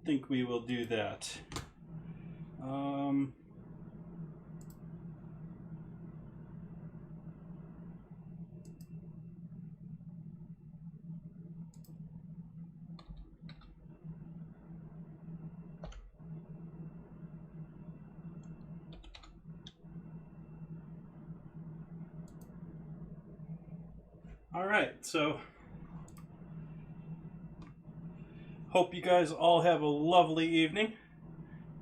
Think we will do that. All right, so hope you guys all have a lovely evening.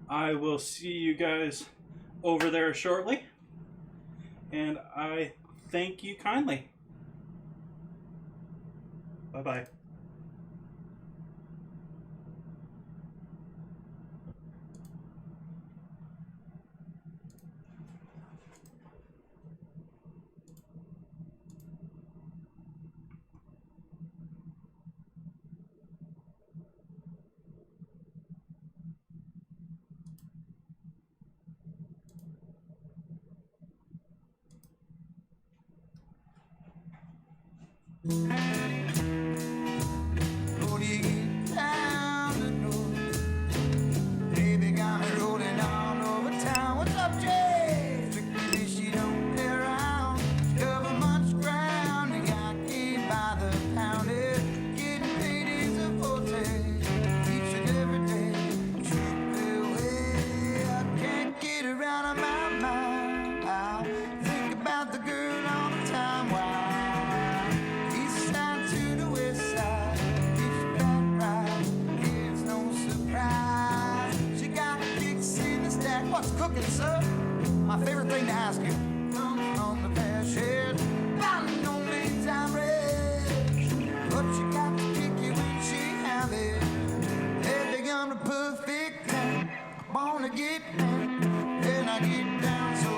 I will see you guys over there shortly, and I thank you kindly. Bye-bye. What's cooking, sir? My favorite thing to ask you. On the past shed, bound no means I'm rich, but you got to kick it when she have it. Hey, they I'm the perfect man. I wanna get down, and I get down so